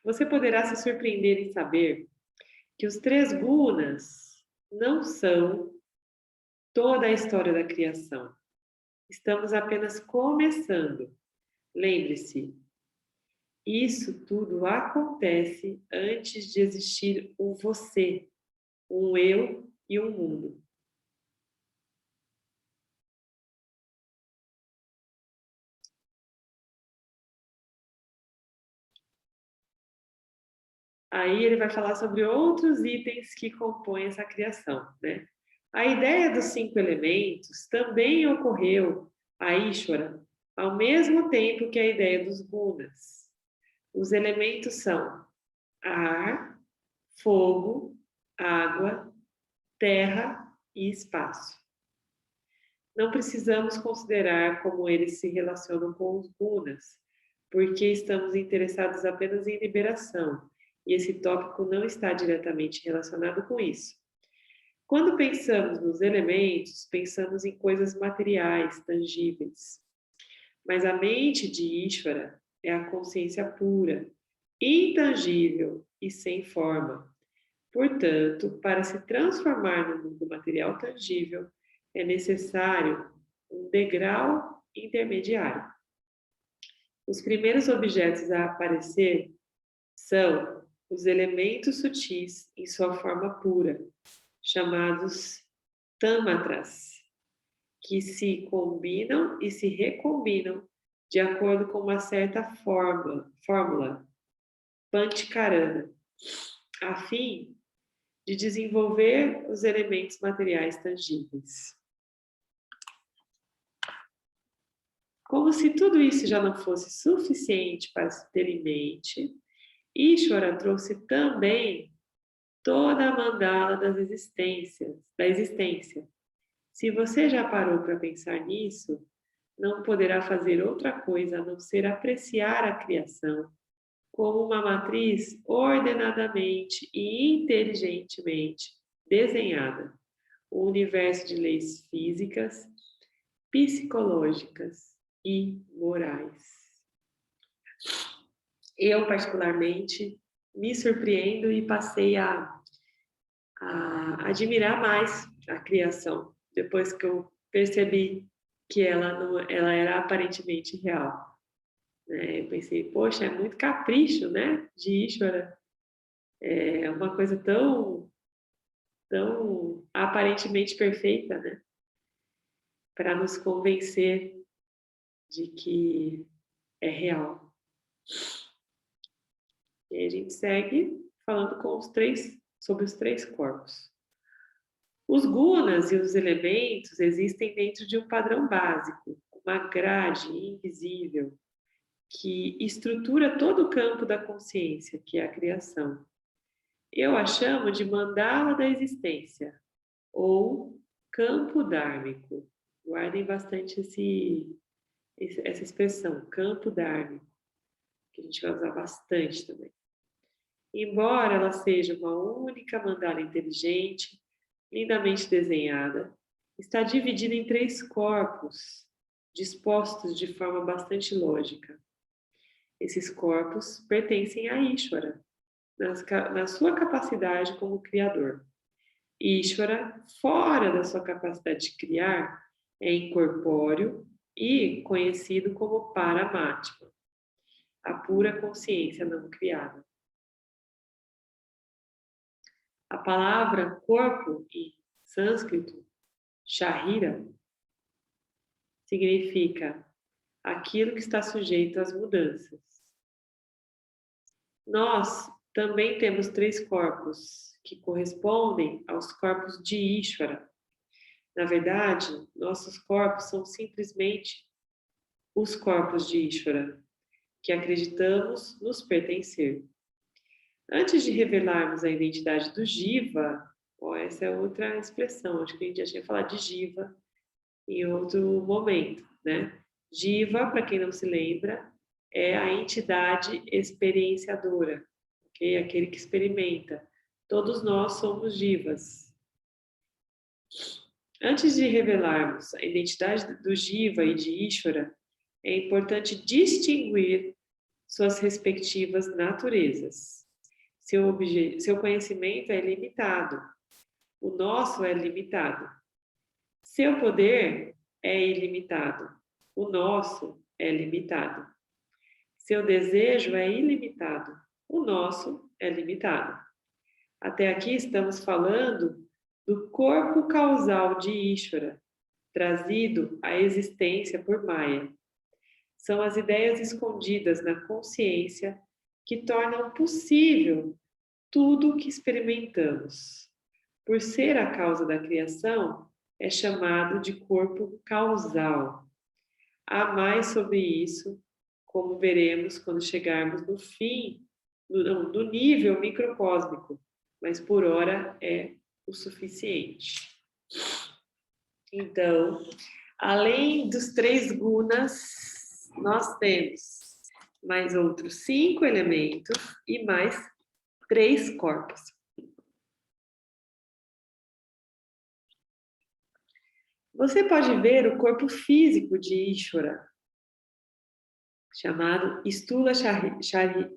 Você poderá se surpreender em saber que os 3 gunas não são toda a história da criação. Estamos apenas começando. Lembre-se, isso tudo acontece antes de existir um você, um eu e um mundo. Aí ele vai falar sobre outros itens que compõem essa criação, né? A ideia dos 5 elementos também ocorreu a Ishvara ao mesmo tempo que a ideia dos gunas. Os elementos são ar, fogo, água, terra e espaço. Não precisamos considerar como eles se relacionam com os gunas, porque estamos interessados apenas em liberação, e esse tópico não está diretamente relacionado com isso. Quando pensamos nos elementos, pensamos em coisas materiais, tangíveis. Mas a mente de Ishvara é a consciência pura, intangível e sem forma. Portanto, para se transformar no mundo material tangível, é necessário um degrau intermediário. Os primeiros objetos a aparecer são os elementos sutis em sua forma pura, chamados tamatras, que se combinam e se recombinam de acordo com uma certa fórmula panchakarana, a fim de desenvolver os elementos materiais tangíveis. Como se tudo isso já não fosse suficiente para se ter em mente, Ishvara trouxe também toda a mandala da existência. Se você já parou para pensar nisso, não poderá fazer outra coisa a não ser apreciar a criação como uma matriz ordenadamente e inteligentemente desenhada, um universo de leis físicas, psicológicas e morais. Eu, particularmente, me surpreendo e passei a admirar mais a criação, depois que eu percebi que ela era aparentemente real. Né? Eu pensei, poxa, é muito capricho, né, de Ishvara. É uma coisa tão aparentemente perfeita, né, para nos convencer de que é real. E a gente segue falando sobre os três corpos. Os gunas e os elementos existem dentro de um padrão básico, uma grade invisível que estrutura todo o campo da consciência, que é a criação. Eu a chamo de mandala da existência, ou campo dármico. Guardem bastante essa expressão, campo dármico, que a gente vai usar bastante também. Embora ela seja uma única mandala inteligente, lindamente desenhada, está dividida em três corpos, dispostos de forma bastante lógica. Esses corpos pertencem a Ishvara, na sua capacidade como criador. Ishvara, fora da sua capacidade de criar, é incorpóreo e conhecido como Paramatma, a pura consciência não criada. A palavra corpo em sânscrito, sharira, significa aquilo que está sujeito às mudanças. Nós também temos três corpos que correspondem aos corpos de Ishvara. Na verdade, nossos corpos são simplesmente os corpos de Ishvara, que acreditamos nos pertencer. Antes de revelarmos a identidade do Jiva, essa é outra expressão, acho que a gente já tinha falado de Jiva em outro momento, né? Jiva, para quem não se lembra, é a entidade experienciadora, ok? Aquele que experimenta. Todos nós somos Jivas. Antes de revelarmos a identidade do Jiva e de Ishvara, é importante distinguir suas respectivas naturezas. Seu conhecimento é limitado, o nosso é limitado. Seu poder é ilimitado, o nosso é limitado. Seu desejo é ilimitado, o nosso é limitado. Até aqui estamos falando do corpo causal de Ishvara, trazido à existência por Maya. São as ideias escondidas na consciência que tornam possível tudo o que experimentamos. Por ser a causa da criação, é chamado de corpo causal. Há mais sobre isso, como veremos quando chegarmos no fim, no nível microcósmico, mas por hora é o suficiente. Então, além dos três gunas, nós temos mais outros 5 elementos e mais 3 corpos. Você pode ver o corpo físico de Ishvara, chamado Stula Sharira,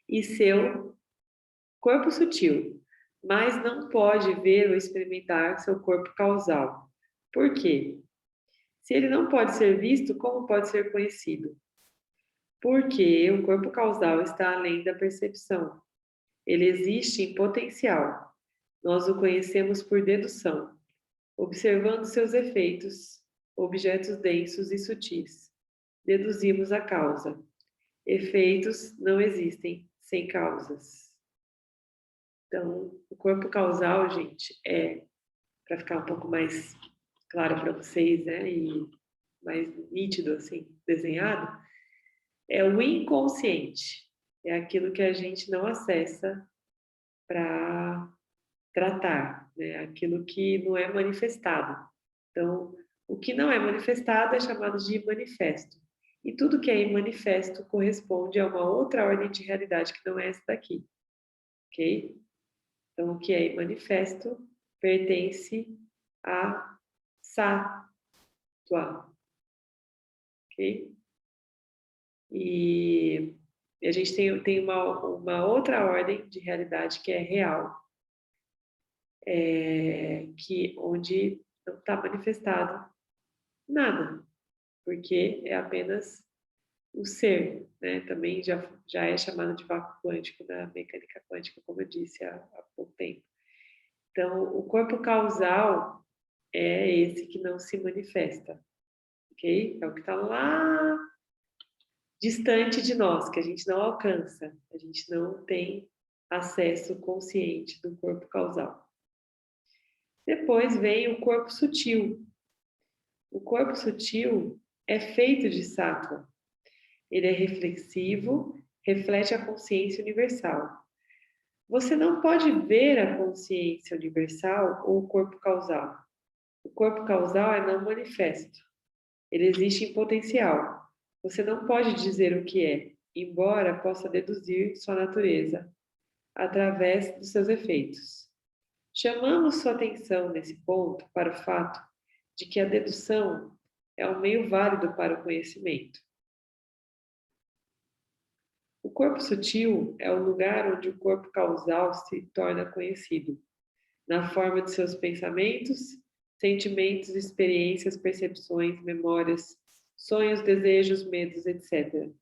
e seu corpo sutil, mas não pode ver ou experimentar seu corpo causal. Por quê? Se ele não pode ser visto, como pode ser conhecido? Porque o corpo causal está além da percepção. Ele existe em potencial. Nós o conhecemos por dedução, observando seus efeitos, objetos densos e sutis. Deduzimos a causa. Efeitos não existem sem causas. Então, o corpo causal, gente, para ficar um pouco mais claro para vocês, né, e mais nítido, assim, desenhado, é o inconsciente. É aquilo que a gente não acessa para tratar, né? Aquilo que não é manifestado. Então, o que não é manifestado é chamado de manifesto. E tudo que é imanifesto corresponde a uma outra ordem de realidade que não é essa daqui. Ok? Então, o que é imanifesto pertence a Sattva. Ok? E E a gente tem uma outra ordem de realidade que é real, onde não está manifestado nada, porque é apenas o ser, né? Também já é chamado de vácuo quântico na mecânica quântica, como eu disse há pouco tempo. Então, o corpo causal é esse que não se manifesta, ok? É o que está lá distante de nós, que a gente não alcança, a gente não tem acesso consciente do corpo causal. Depois vem o corpo sutil. O corpo sutil é feito de sattva. Ele é reflexivo, reflete a consciência universal. Você não pode ver a consciência universal ou o corpo causal. O corpo causal é não manifesto. Ele existe em potencial. Você não pode dizer o que é, embora possa deduzir sua natureza através dos seus efeitos. Chamamos sua atenção nesse ponto para o fato de que a dedução é um meio válido para o conhecimento. O corpo sutil é o lugar onde o corpo causal se torna conhecido, na forma de seus pensamentos, sentimentos, experiências, percepções, memórias, sonhos, desejos, medos, etc.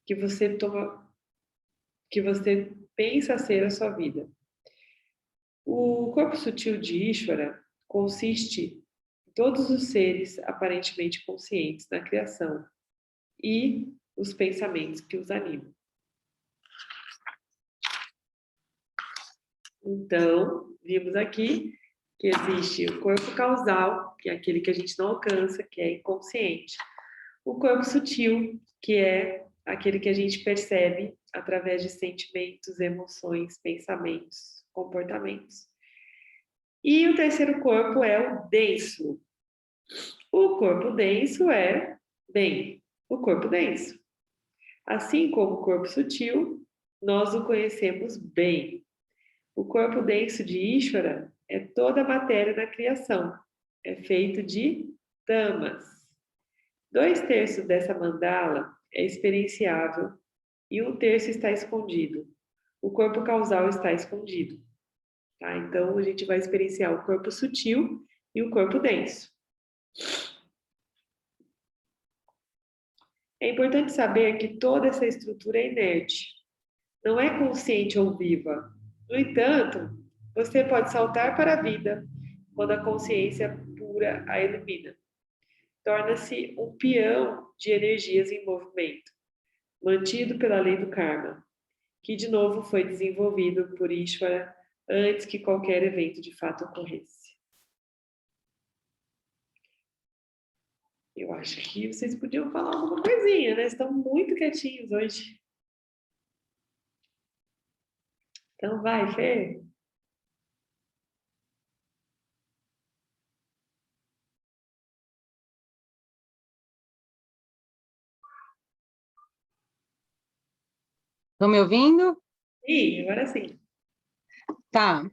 Que você pensa ser a sua vida. O corpo sutil de Ishvara consiste em todos os seres aparentemente conscientes na criação e os pensamentos que os animam. Então, vimos aqui que existe o corpo causal, que é aquele que a gente não alcança, que é inconsciente. O corpo sutil, que é aquele que a gente percebe através de sentimentos, emoções, pensamentos, comportamentos. E o terceiro corpo é o denso. O corpo denso é, o corpo denso. Assim como o corpo sutil, nós o conhecemos bem. O corpo denso de Ishvara é toda a matéria da criação. É feito de tamas. 2/3 dessa mandala é experienciável e 1/3 está escondido. O corpo causal está escondido. Tá? Então, a gente vai experienciar o corpo sutil e o corpo denso. É importante saber que toda essa estrutura é inerte. Não é consciente ou viva. No entanto, você pode saltar para a vida quando a consciência pura a ilumina. Torna-se um peão de energias em movimento, mantido pela lei do karma, que de novo foi desenvolvido por Ishvara antes que qualquer evento de fato ocorresse. Eu acho que vocês podiam falar alguma coisinha, né? Estão muito quietinhos hoje. Então vai, Fê. Estão me ouvindo? Ih, agora sim. Tá.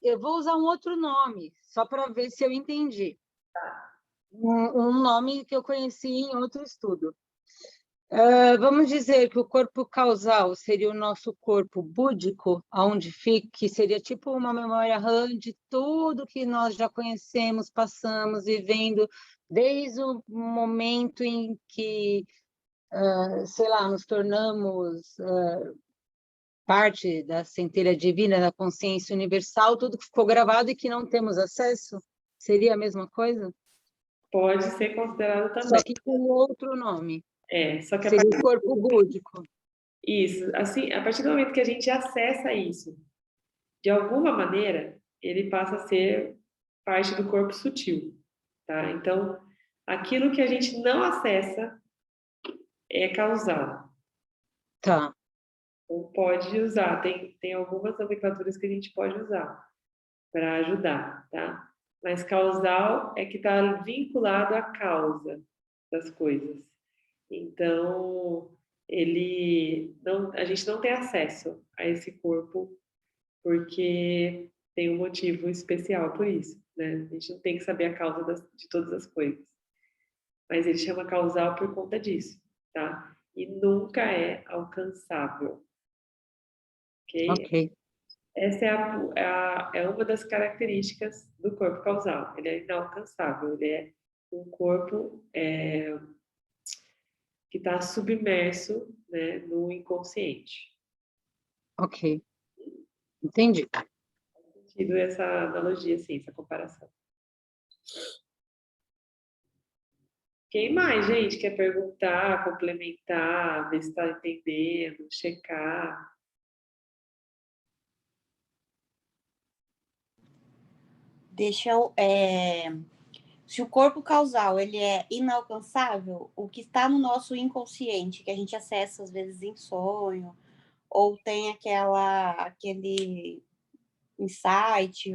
Eu vou usar um outro nome, só para ver se eu entendi. Um nome que eu conheci em outro estudo. Vamos dizer que o corpo causal seria o nosso corpo búdico, onde fica, que seria tipo uma memória RAM de tudo que nós já conhecemos, passamos, vivendo, desde o momento em que, sei lá, nos tornamos parte da centelha divina, da consciência universal, tudo que ficou gravado e que não temos acesso? Seria a mesma coisa? Pode ser considerado também. Só que com outro nome. Só que seria o corpo búdico. Isso, assim, a partir do momento que a gente acessa isso, de alguma maneira, ele passa a ser parte do corpo sutil, tá? Então, aquilo que a gente não acessa é causal. Tá. Ou pode usar, tem algumas nomenclaturas que a gente pode usar para ajudar, tá? Mas causal é que está vinculado à causa das coisas. Então, a gente não tem acesso a esse corpo porque tem um motivo especial por isso, né? A gente não tem que saber a causa de todas as coisas. Mas ele chama causal por conta disso, tá? e nunca é alcançável. Ok? Ok. Essa é uma das características do corpo causal. Ele é inalcançável, ele é um corpo que está submerso, né, no inconsciente. Ok. Entendi. Tido essa analogia, assim, essa comparação. Quem mais, gente, quer perguntar, complementar, ver se está entendendo, checar? Deixa eu. Se o corpo causal ele é inalcançável, o que está no nosso inconsciente, que a gente acessa às vezes em sonho, ou tem aquele insight,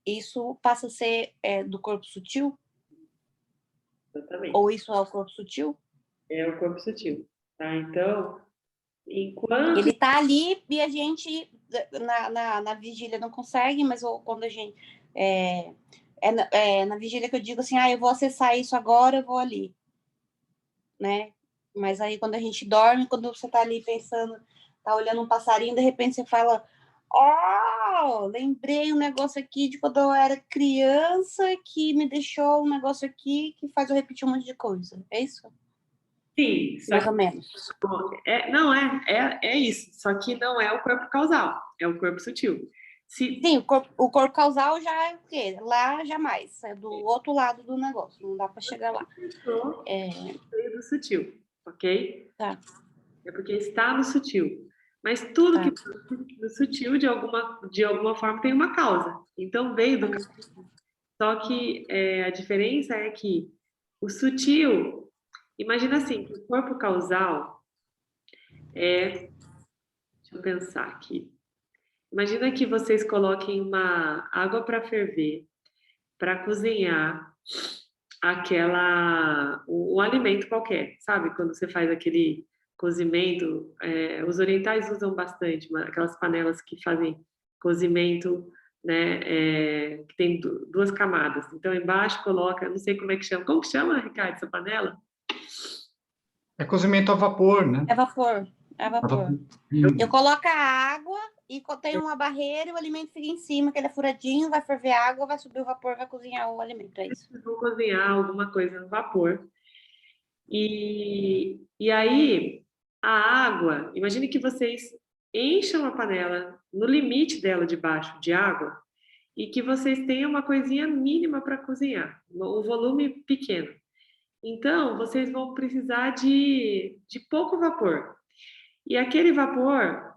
isso passa a ser do corpo sutil? Exatamente. Ou isso é o corpo sutil? É o corpo sutil, tá? Então, enquanto... Ele está ali e a gente, na vigília, não consegue, mas quando a gente... na vigília que eu digo assim, eu vou acessar isso agora, eu vou ali, né? Mas aí quando a gente dorme, quando você tá ali pensando, tá olhando um passarinho, de repente você fala, lembrei um negócio aqui de quando eu era criança que me deixou um negócio aqui que faz eu repetir um monte de coisa. É isso? Sim, só Mais que ou menos. é isso, só que não é o corpo causal, é o corpo sutil. Sim, o corpo causal já é o quê? Lá jamais, é do outro lado do negócio, não dá para chegar lá. Do sutil, ok? Tá. É porque está no sutil. Mas tudo que Tá. no sutil, de alguma forma, tem uma causa. Então, veio do... Só que a diferença é que o sutil... Imagina assim, que o corpo causal é... Deixa eu pensar aqui. Imagina que vocês coloquem uma água para ferver, para cozinhar um alimento qualquer, sabe? Quando você faz aquele cozimento, os orientais usam bastante, aquelas panelas que fazem cozimento, né? Que tem duas camadas. Então, embaixo coloca, não sei como é que chama. Como que chama, Ricardo, essa panela? É cozimento a vapor, né? É vapor. É vapor. Hum. Eu coloco a água e tem uma barreira e o alimento fica em cima, que ele é furadinho, vai ferver a água, vai subir o vapor, vai cozinhar o alimento, é isso. Vocês vão cozinhar alguma coisa no vapor. E aí, a água, imagine que vocês encham a panela no limite dela de baixo de água e que vocês tenham uma coisinha mínima para cozinhar, um volume pequeno. Então, vocês vão precisar de pouco vapor. E aquele vapor,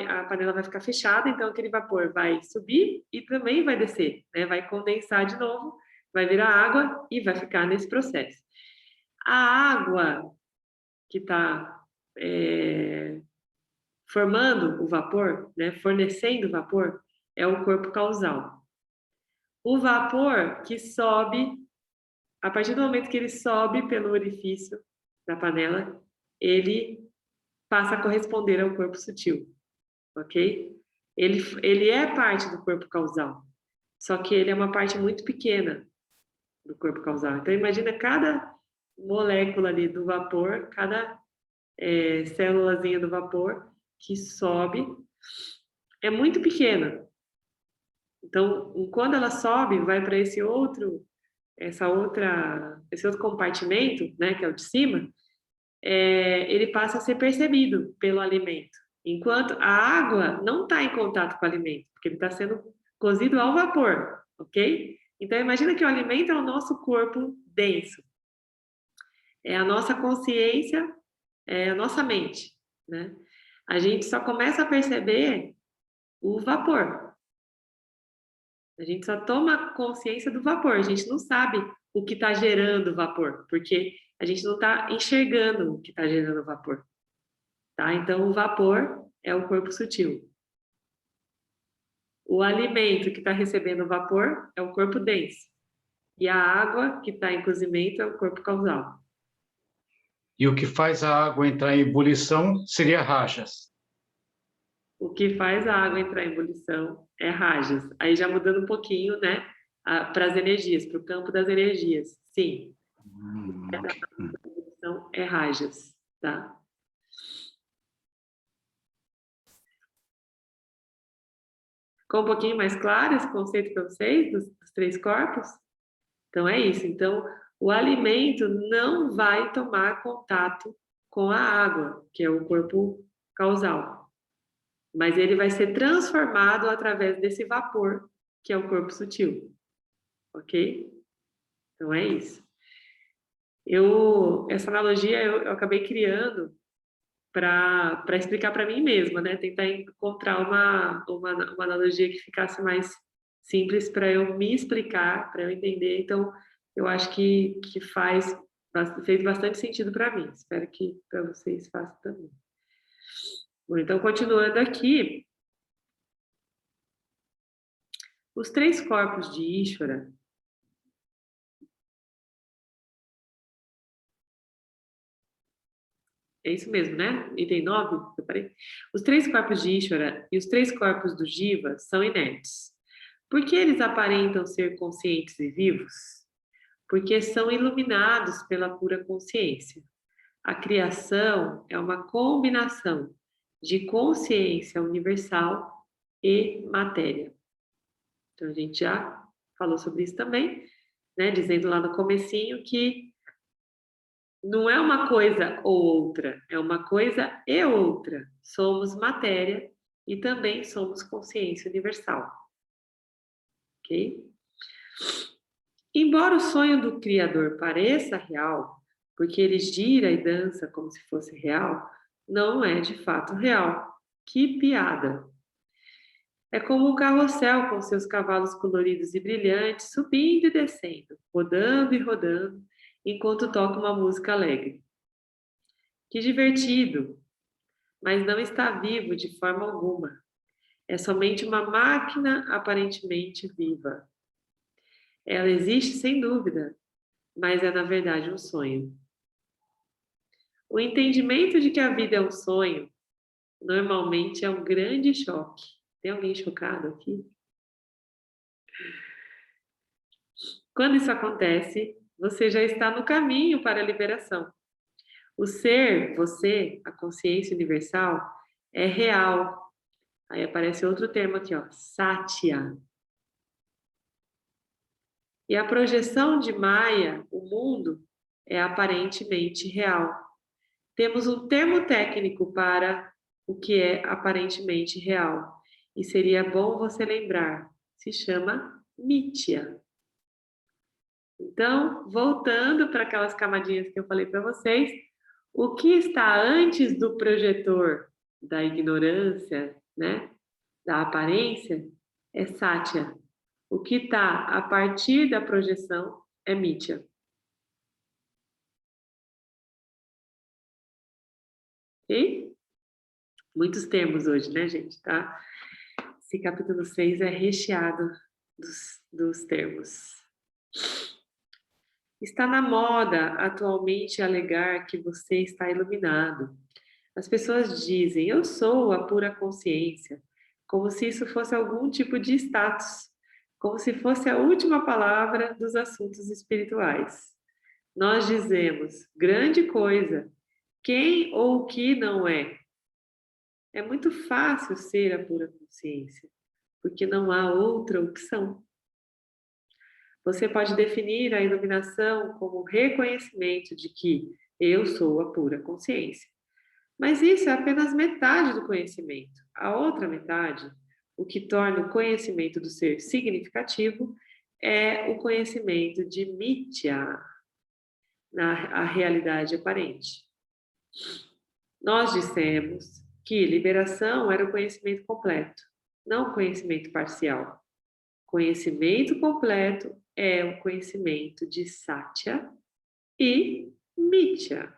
a panela vai ficar fechada, então aquele vapor vai subir e também vai descer, né? Vai condensar de novo, vai virar água e vai ficar nesse processo. A água que está formando o vapor, né, fornecendo o vapor, é o corpo causal. O vapor que sobe, a partir do momento que ele sobe pelo orifício da panela, ele passa a corresponder ao corpo sutil, ok? Ele é parte do corpo causal, só que ele é uma parte muito pequena do corpo causal. Então, imagina cada molécula ali do vapor, cada célulazinha do vapor que sobe é muito pequena. Então, quando ela sobe, vai para esse outro compartimento, né, que é o de cima, ele passa a ser percebido pelo alimento. Enquanto a água não está em contato com o alimento, porque ele está sendo cozido ao vapor, ok? Então, imagina que o alimento é o nosso corpo denso. É a nossa consciência, é a nossa mente, né? A gente só começa a perceber o vapor. A gente só toma consciência do vapor. A gente não sabe o que está gerando vapor, porque a gente não está enxergando o que está gerando vapor. Tá? Então, o vapor é o corpo sutil. O alimento que está recebendo vapor é o corpo denso. E a água que está em cozimento é o corpo causal. E o que faz a água entrar em ebulição seria rajas. O que faz a água entrar em ebulição é rajas. Aí já mudando um pouquinho, né, para as energias, para o campo das energias. Sim. Ok. Então, é rajas, tá? Ficou um pouquinho mais claro esse conceito para vocês, dos três corpos? Então, é isso. Então, o alimento não vai tomar contato com a água, que é o corpo causal. Mas ele vai ser transformado através desse vapor, que é o corpo sutil. Ok? Então, é isso. Essa analogia eu acabei criando para explicar para mim mesma, né? Tentar encontrar uma analogia que ficasse mais simples para eu me explicar, para eu entender. Então, eu acho que fez bastante sentido para mim. Espero que para vocês faça também. Bom, então, continuando aqui, os três corpos de Ishvara. É isso mesmo, né? Item 9, eu parei. Os três corpos de Ishvara e os três corpos do Jiva são inertes. Por que eles aparentam ser conscientes e vivos? Porque são iluminados pela pura consciência. A criação é uma combinação de consciência universal e matéria. Então, a gente já falou sobre isso também, né? Dizendo lá no comecinho que não é uma coisa ou outra, é uma coisa e outra. Somos matéria e também somos consciência universal. Ok? Embora o sonho do Criador pareça real, porque ele gira e dança como se fosse real, não é de fato real. Que piada! É como um carrossel com seus cavalos coloridos e brilhantes subindo e descendo, rodando e rodando, enquanto toca uma música alegre. Que divertido! Mas não está vivo de forma alguma. É somente uma máquina aparentemente viva. Ela existe sem dúvida, mas é na verdade um sonho. O entendimento de que a vida é um sonho normalmente é um grande choque. Tem alguém chocado aqui? Quando isso acontece, você já está no caminho para a liberação. O ser, você, a consciência universal, é real. Aí aparece outro termo aqui, ó, Satya. E a projeção de Maya, o mundo, é aparentemente real. Temos um termo técnico para o que é aparentemente real. E seria bom você lembrar. Se chama Mithya. Então, voltando para aquelas camadinhas que eu falei para vocês, o que está antes do projetor da ignorância, né, da aparência, é Satya. O que está a partir da projeção é Mithya. Ok? Muitos termos hoje, né, gente? Tá? Esse capítulo 6 é recheado dos termos. Está na moda atualmente alegar que você está iluminado. As pessoas dizem, eu sou a pura consciência, como se isso fosse algum tipo de status, como se fosse a última palavra dos assuntos espirituais. Nós dizemos, grande coisa, quem ou o que não é? É muito fácil ser a pura consciência, porque não há outra opção. Você pode definir a iluminação como reconhecimento de que eu sou a pura consciência. Mas isso é apenas metade do conhecimento. A outra metade, o que torna o conhecimento do ser significativo, é o conhecimento de Mithya, a realidade aparente. Nós dissemos que liberação era o conhecimento completo, não o conhecimento parcial. Conhecimento completo é o conhecimento de Satya e Mithya.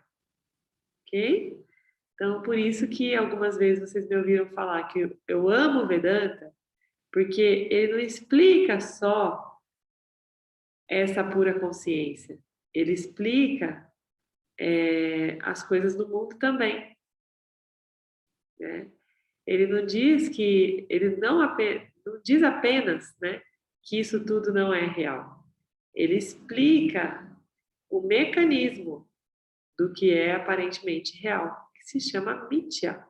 Ok? Então, por isso que algumas vezes vocês me ouviram falar que eu amo Vedanta, porque ele não explica só essa pura consciência. Ele explica as coisas do mundo também. Né? Ele não diz que, ele não diz apenas, né, que isso tudo não é real. Ele explica o mecanismo do que é aparentemente real, que se chama Mitya.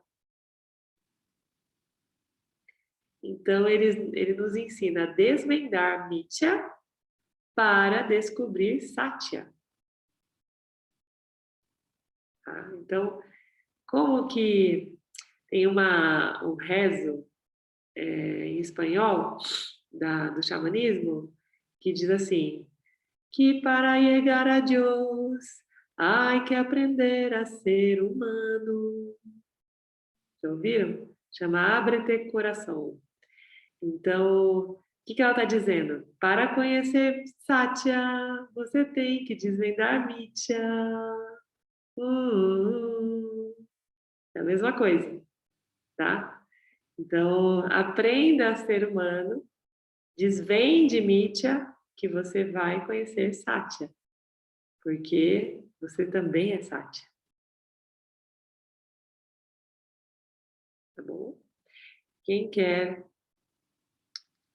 Então, ele nos ensina a desvendar Mitya para descobrir Satya. Tá? Então, como que tem um rezo em espanhol do xamanismo que diz assim, que para llegar a Deus hay que aprender a ser humano. Já ouviram? Chama Abre-te Coração. Então, o que ela está dizendo? Para conhecer Satya, você tem que desvendar Mitya. É a mesma coisa, tá? Então, aprenda a ser humano, desvende Mitya, que você vai conhecer Satya, porque você também é Satya. Tá bom? Quem quer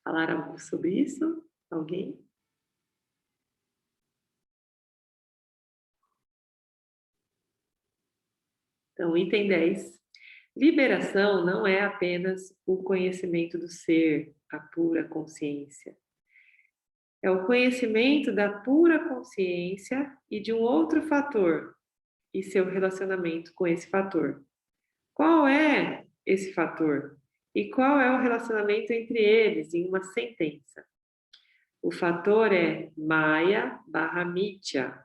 falar algo sobre isso? Alguém? Então, item 10. Liberação não é apenas o conhecimento do ser, a pura consciência. É o conhecimento da pura consciência e de um outro fator e seu relacionamento com esse fator. Qual é esse fator? E qual é o relacionamento entre eles em uma sentença? O fator é Maya/Mitya,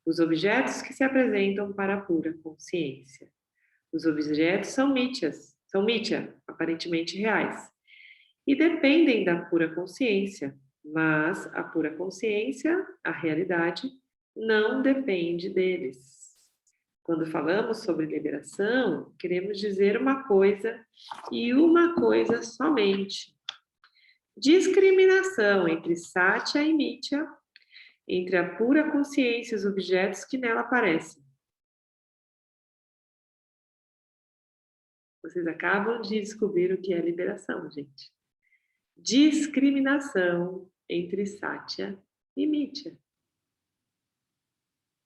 os objetos que se apresentam para a pura consciência. Os objetos são Mitya, aparentemente reais, e dependem da pura consciência, mas a pura consciência, a realidade, não depende deles. Quando falamos sobre liberação, queremos dizer uma coisa e uma coisa somente. Discriminação entre Satya e Mitya, entre a pura consciência e os objetos que nela aparecem. Vocês acabam de descobrir o que é liberação, gente. Discriminação entre Satya e Mitya.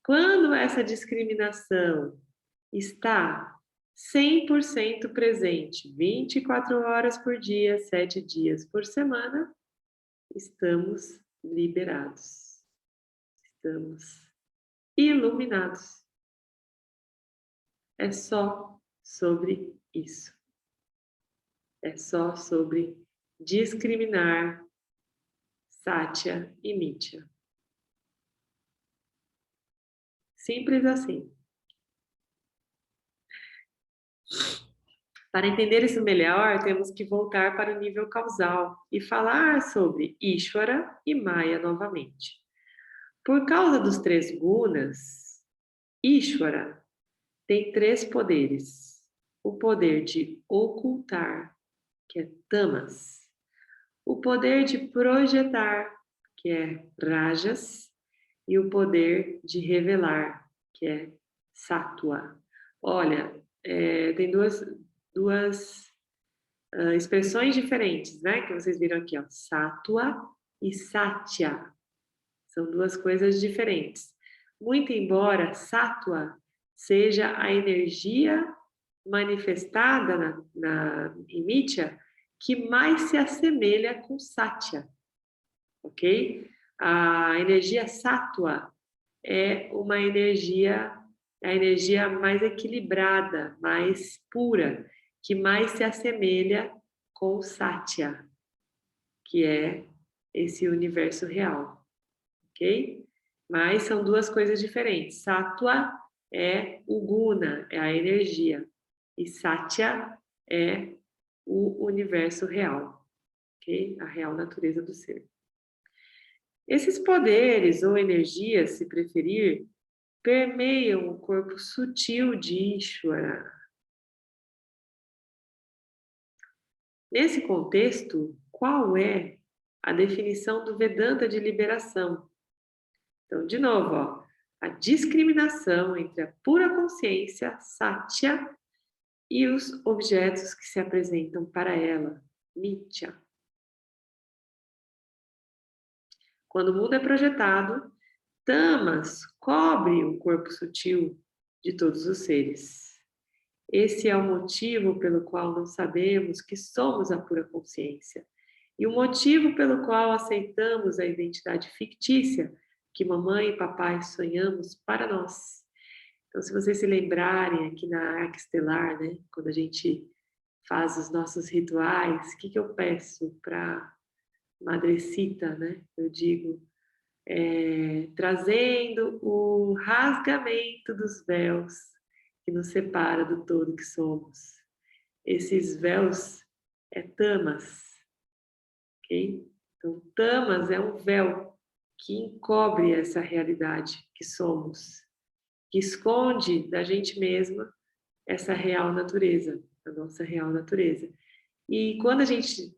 Quando essa discriminação está 100% presente, 24 horas por dia, 7 dias por semana, estamos liberados. Estamos iluminados. É só sobre isso. É só sobre discriminar Satya e Mitya. Simples assim. Para entender isso melhor, temos que voltar para o nível causal e falar sobre Ishvara e Maya novamente. Por causa dos 3 gunas, Ishvara tem 3 poderes. O poder de ocultar, que é Tamas. O poder de projetar, que é Rajas. E o poder de revelar, que é Sattva. Olha, tem duas expressões diferentes, né? Que vocês viram aqui, ó. Sattva e Satya. São 2 coisas diferentes. Muito embora Sattva seja a energia manifestada em Mitya que mais se assemelha com Satya, ok? A energia Sattva é uma energia, a energia mais equilibrada, mais pura, que mais se assemelha com Satya, que é esse universo real, ok? Mas são 2 coisas diferentes. Sattva é o guna, é a energia, e Satya é o universo real, ok? A real natureza do ser. Esses poderes ou energias, se preferir, permeiam o corpo sutil de Ishvara. Nesse contexto, qual é a definição do Vedanta de liberação? Então, de novo, ó, a discriminação entre a pura consciência, Satya, e os objetos que se apresentam para ela, Mitya. Quando o mundo é projetado, Tamas cobre o corpo sutil de todos os seres. Esse é o motivo pelo qual não sabemos que somos a pura consciência. E o motivo pelo qual aceitamos a identidade fictícia que mamãe e papai sonhamos para nós. Então, se vocês se lembrarem aqui na Arca Estelar, né, quando a gente faz os nossos rituais, o que eu peço para Madrecita, né? Eu digo, trazendo o rasgamento dos véus que nos separa do todo que somos. Esses véus tamas, ok? Então, tamas é um véu que encobre essa realidade que somos, que esconde da gente mesma essa real natureza, a nossa real natureza. E quando a gente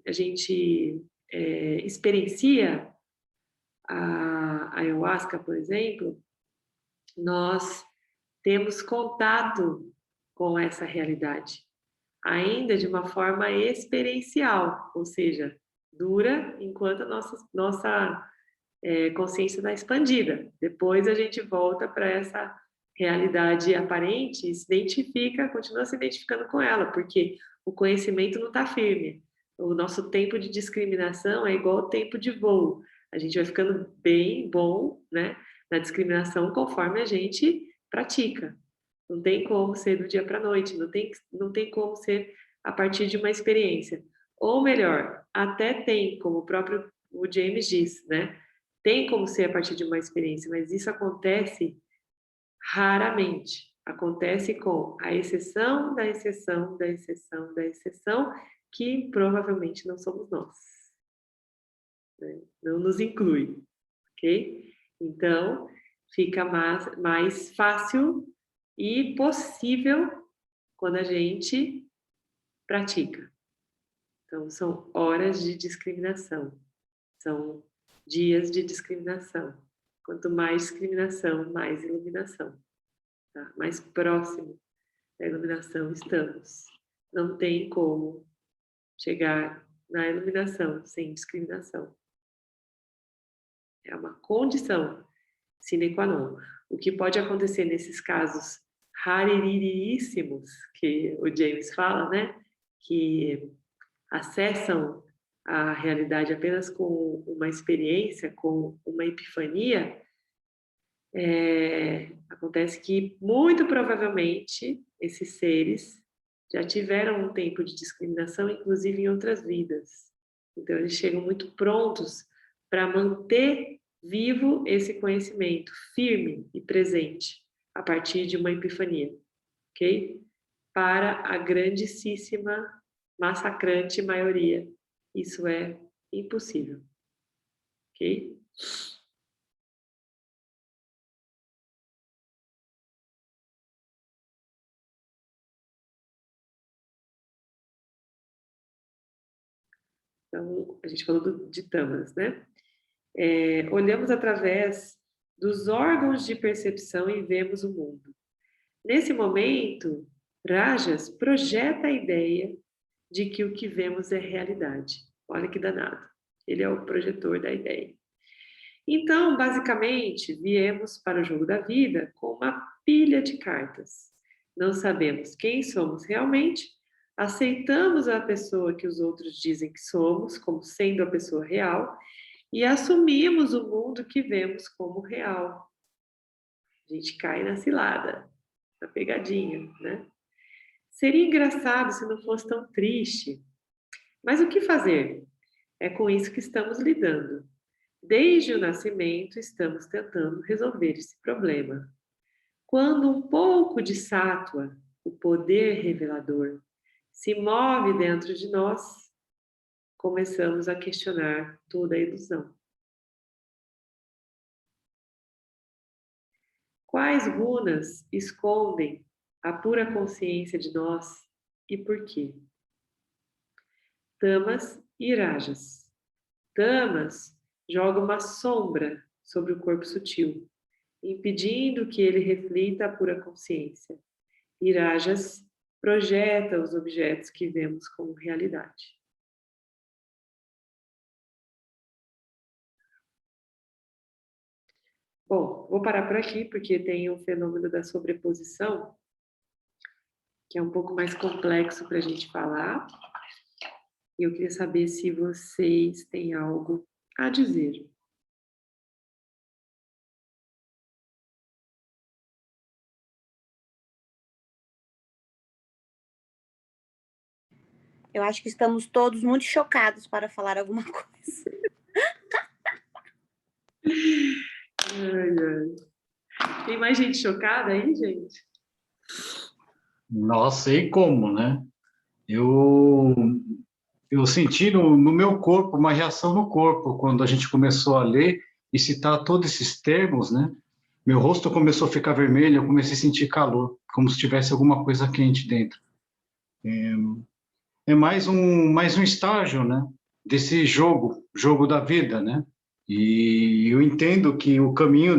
experiencia a ayahuasca, por exemplo, nós temos contato com essa realidade, ainda de uma forma experiencial, ou seja, dura enquanto a nossa consciência está expandida. Depois a gente volta para essa realidade aparente e se identifica, continua se identificando com ela, porque o conhecimento não está firme. O nosso tempo de discriminação é igual ao tempo de voo. A gente vai ficando bem bom, né, na discriminação conforme a gente pratica. Não tem como ser do dia para a noite, não tem como ser a partir de uma experiência. Ou melhor, até tem, como o James diz, né? Tem como ser a partir de uma experiência, mas isso acontece raramente. Acontece com a exceção da exceção da exceção da exceção, que provavelmente não somos nós. Né? Não nos inclui, ok? Então, fica mais fácil e possível quando a gente pratica. Então, são horas de discriminação, são dias de discriminação. Quanto mais discriminação, mais iluminação. Tá? Mais próximo da iluminação estamos. Não tem como chegar na iluminação sem discriminação. É uma condição sine qua non. O que pode acontecer nesses casos rariríssimos, que o James fala, né? Que acessam a realidade apenas com uma experiência, com uma epifania, acontece que, muito provavelmente, esses seres já tiveram um tempo de discriminação, inclusive em outras vidas. Então, eles chegam muito prontos para manter vivo esse conhecimento, firme e presente, a partir de uma epifania, ok? Para a grandíssima, massacrante maioria, isso é impossível, ok? Então, a gente falou de tamas, né? Olhamos através dos órgãos de percepção e vemos o mundo. Nesse momento, Rajas projeta a ideia de que o que vemos é realidade. Olha que danado. Ele é o projetor da ideia. Então, basicamente, viemos para o jogo da vida com uma pilha de cartas. Não sabemos quem somos realmente, aceitamos a pessoa que os outros dizem que somos, como sendo a pessoa real, e assumimos o mundo que vemos como real. A gente cai na cilada, na pegadinha, né? Seria engraçado se não fosse tão triste. Mas o que fazer? É com isso que estamos lidando. Desde o nascimento, estamos tentando resolver esse problema. Quando um pouco de sátua, o poder revelador, se move dentro de nós, começamos a questionar toda a ilusão. Quais runas escondem a pura consciência de nós e por quê? Tamas e Rajas. Tamas joga uma sombra sobre o corpo sutil, impedindo que ele reflita a pura consciência. E Rajas projeta os objetos que vemos como realidade. Bom, vou parar por aqui, porque tem o fenômeno da sobreposição, que é um pouco mais complexo para a gente falar. E eu queria saber se vocês têm algo a dizer. Eu acho que estamos todos muito chocados para falar alguma coisa. Ai, ai. Tem mais gente chocada aí, gente? Nossa, e como, né? Eu senti no meu corpo uma reação no corpo quando a gente começou a ler e citar todos esses termos, né? Meu rosto começou a ficar vermelho, eu comecei a sentir calor, como se tivesse alguma coisa quente dentro. É mais um estágio, né? Desse jogo da vida, né? E eu entendo que o caminho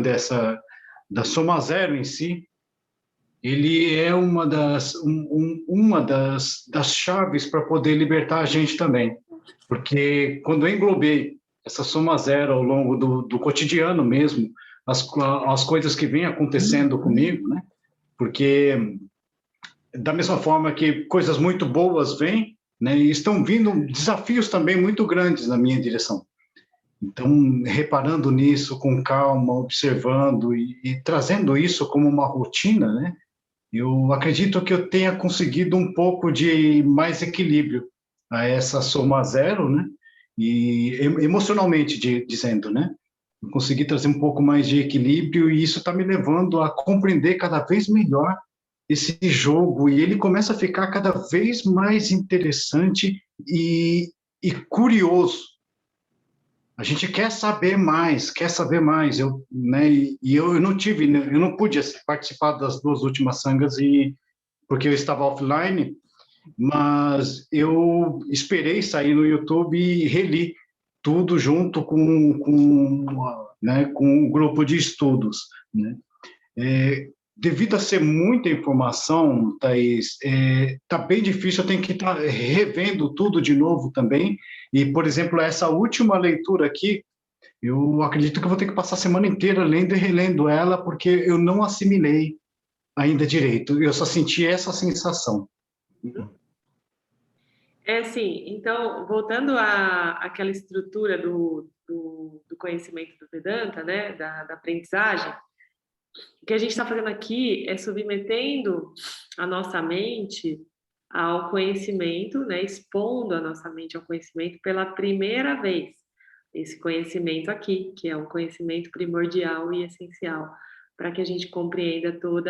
da soma zero em si, ele é uma das chaves para poder libertar a gente também. Porque quando eu englobei essa soma zero ao longo do cotidiano mesmo, as coisas que vêm acontecendo comigo, né? Porque da mesma forma que coisas muito boas vêm, né? E estão vindo desafios também muito grandes na minha direção. Então, reparando nisso com calma, observando e trazendo isso como uma rotina, né? Eu acredito que eu tenha conseguido um pouco de mais equilíbrio a essa soma zero, né? E emocionalmente dizendo, né? Eu consegui trazer um pouco mais de equilíbrio e isso está me levando a compreender cada vez melhor esse jogo e ele começa a ficar cada vez mais interessante e curioso. A gente quer saber mais, quer saber mais. Eu não tive, eu não pude participar das duas últimas sangas porque eu estava offline, mas eu esperei sair no YouTube e reli tudo junto com um grupo de estudos, né? Devido a ser muita informação, Thaís, tá bem difícil, eu tenho que estar revendo tudo de novo também. E, por exemplo, essa última leitura aqui, eu acredito que eu vou ter que passar a semana inteira lendo e relendo ela, porque eu não assimilei ainda direito. Eu só senti essa sensação. Sim, então, voltando àquela estrutura do conhecimento do Vedanta, né, da aprendizagem, o que a gente está fazendo aqui é submetendo a nossa mente ao conhecimento, né, expondo a nossa mente ao conhecimento pela primeira vez. Esse conhecimento aqui, que é um conhecimento primordial e essencial para que a gente compreenda todo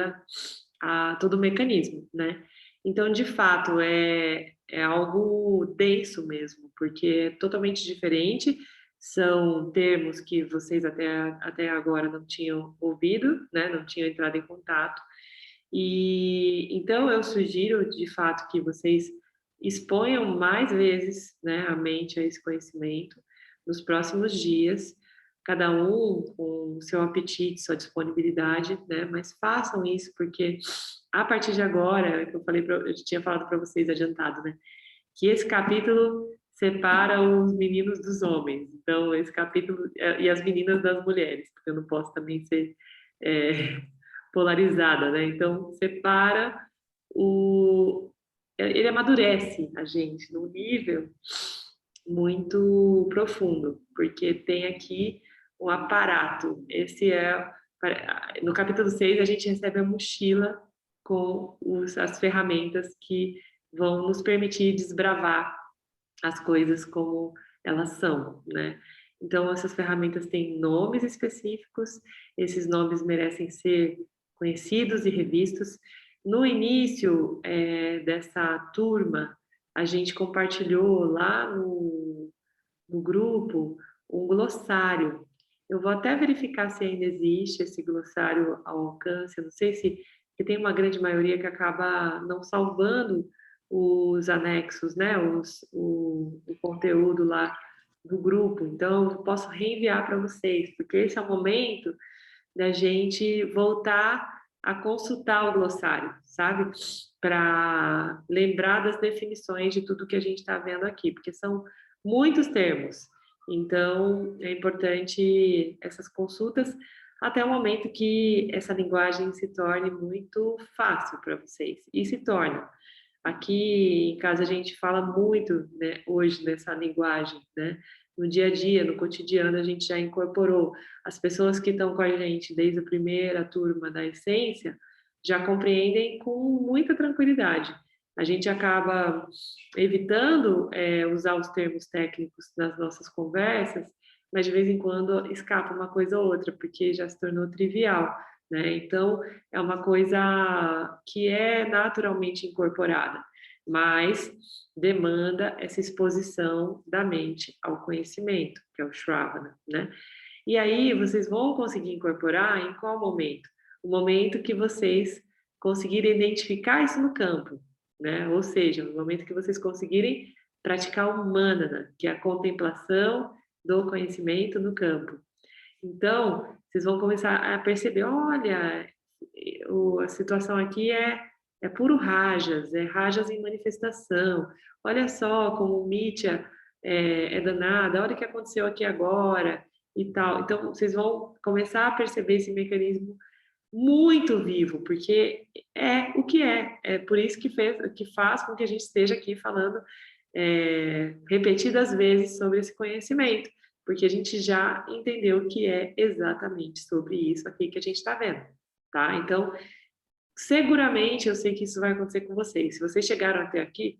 o mecanismo, né? Então, de fato, é algo denso mesmo, porque é totalmente diferente, são termos que vocês até agora não tinham ouvido, né? Não tinham entrado em contato. E então eu sugiro, de fato, que vocês exponham mais vezes, né, a mente a esse conhecimento nos próximos dias, cada um com o seu apetite, sua disponibilidade, né? Mas façam isso porque a partir de agora, que eu tinha falado para vocês adiantado, né? Que esse capítulo separa os meninos dos homens. Então, esse capítulo e as meninas das mulheres, porque eu não posso também ser polarizada, né? Então, separa ele amadurece a gente num nível muito profundo, porque tem aqui um aparato. No capítulo 6, a gente recebe a mochila com as ferramentas que vão nos permitir desbravar as coisas como elas são, né? Então, essas ferramentas têm nomes específicos, esses nomes merecem ser conhecidos e revistos. No início dessa turma, a gente compartilhou lá no grupo um glossário. Eu vou até verificar se ainda existe esse glossário ao alcance, eu não sei se, porque tem uma grande maioria que acaba não salvando os anexos, né, o conteúdo lá do grupo. Então, eu posso reenviar para vocês, porque esse é o momento da gente voltar a consultar o glossário, sabe? Para lembrar das definições de tudo que a gente está vendo aqui, porque são muitos termos. Então, é importante essas consultas, até o momento que essa linguagem se torne muito fácil para vocês. E se torna. Aqui em casa a gente fala muito, né, hoje nessa linguagem, né? No dia a dia, no cotidiano, a gente já incorporou. As pessoas que estão com a gente desde a primeira turma da essência já compreendem com muita tranquilidade. A gente acaba evitando usar os termos técnicos nas nossas conversas, mas de vez em quando escapa uma coisa ou outra, porque já se tornou trivial, né? Então, é uma coisa que é naturalmente incorporada, mas demanda essa exposição da mente ao conhecimento, que é o Shravana, né? E aí, vocês vão conseguir incorporar em qual momento? O momento que vocês conseguirem identificar isso no campo, né? Ou seja, no momento que vocês conseguirem praticar o manana, que é a contemplação do conhecimento no campo. Então, vocês vão começar a perceber, olha, a situação aqui é puro rajas, é rajas em manifestação. Olha só como o Mitya é danada, olha o que aconteceu aqui agora e tal. Então, vocês vão começar a perceber esse mecanismo muito vivo, porque é o que é por isso que faz com que a gente esteja aqui falando repetidas vezes sobre esse conhecimento, porque a gente já entendeu que é exatamente sobre isso aqui que a gente está vendo, tá? Então, seguramente eu sei que isso vai acontecer com vocês. Se vocês chegaram até aqui,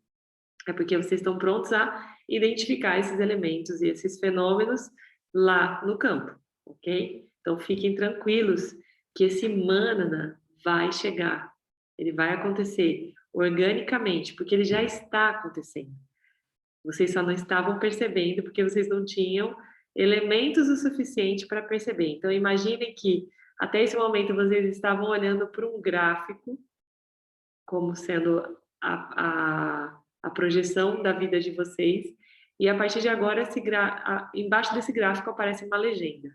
é porque vocês estão prontos a identificar esses elementos e esses fenômenos lá no campo, ok? Então, fiquem tranquilos que esse manana vai chegar, ele vai acontecer organicamente, porque ele já está acontecendo. Vocês só não estavam percebendo porque vocês não tinham elementos o suficiente para perceber. Então, imaginem que até esse momento vocês estavam olhando para um gráfico como sendo a projeção da vida de vocês, e a partir de agora, embaixo desse gráfico aparece uma legenda.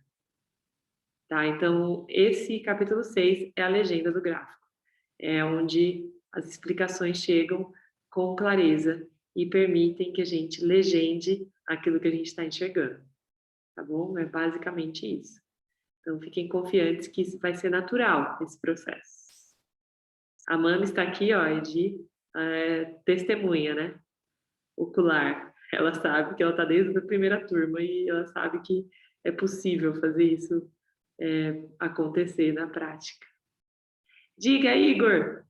Tá? Então, esse capítulo 6 é a legenda do gráfico. É onde as explicações chegam com clareza e permitem que a gente legende aquilo que a gente está enxergando. Tá bom? É basicamente isso. Então, fiquem confiantes que isso vai ser natural, esse processo. A Mami está aqui, ó, de testemunha, né? Ocular. Ela sabe que ela está desde a primeira turma e ela sabe que é possível fazer isso acontecer na prática. Diga, Igor!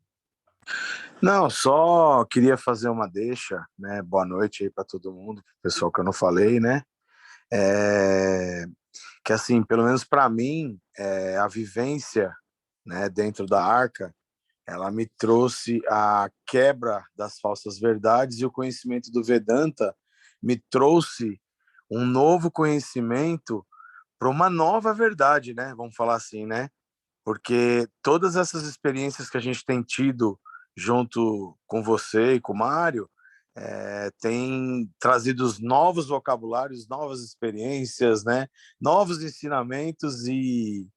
Não, só queria fazer uma deixa, né? Boa noite aí para todo mundo, pessoal que eu não falei, né? Que assim, pelo menos para mim, a vivência, né, dentro da arca, ela me trouxe a quebra das falsas verdades, e o conhecimento do Vedanta me trouxe um novo conhecimento para uma nova verdade, né? Vamos falar assim, né? Porque todas essas experiências que a gente tem tido junto com você e com o Mário tem trazido os novos vocabulários, novas experiências, né? Novos ensinamentos, e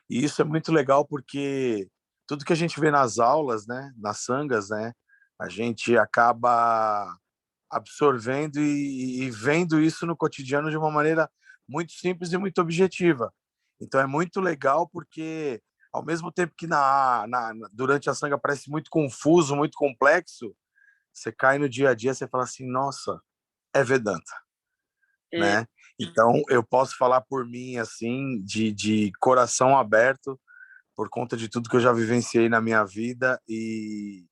isso é muito legal porque tudo que a gente vê nas aulas, né, nas sangas, né, a gente acaba absorvendo e vendo isso no cotidiano de uma maneira muito simples e muito objetiva. Então é muito legal porque, ao mesmo tempo que durante a sanga parece muito confuso, muito complexo, você cai no dia a dia, você fala assim, nossa, é Vedanta, né? Então eu posso falar por mim assim, de coração aberto, por conta de tudo que eu já vivenciei na minha vida, e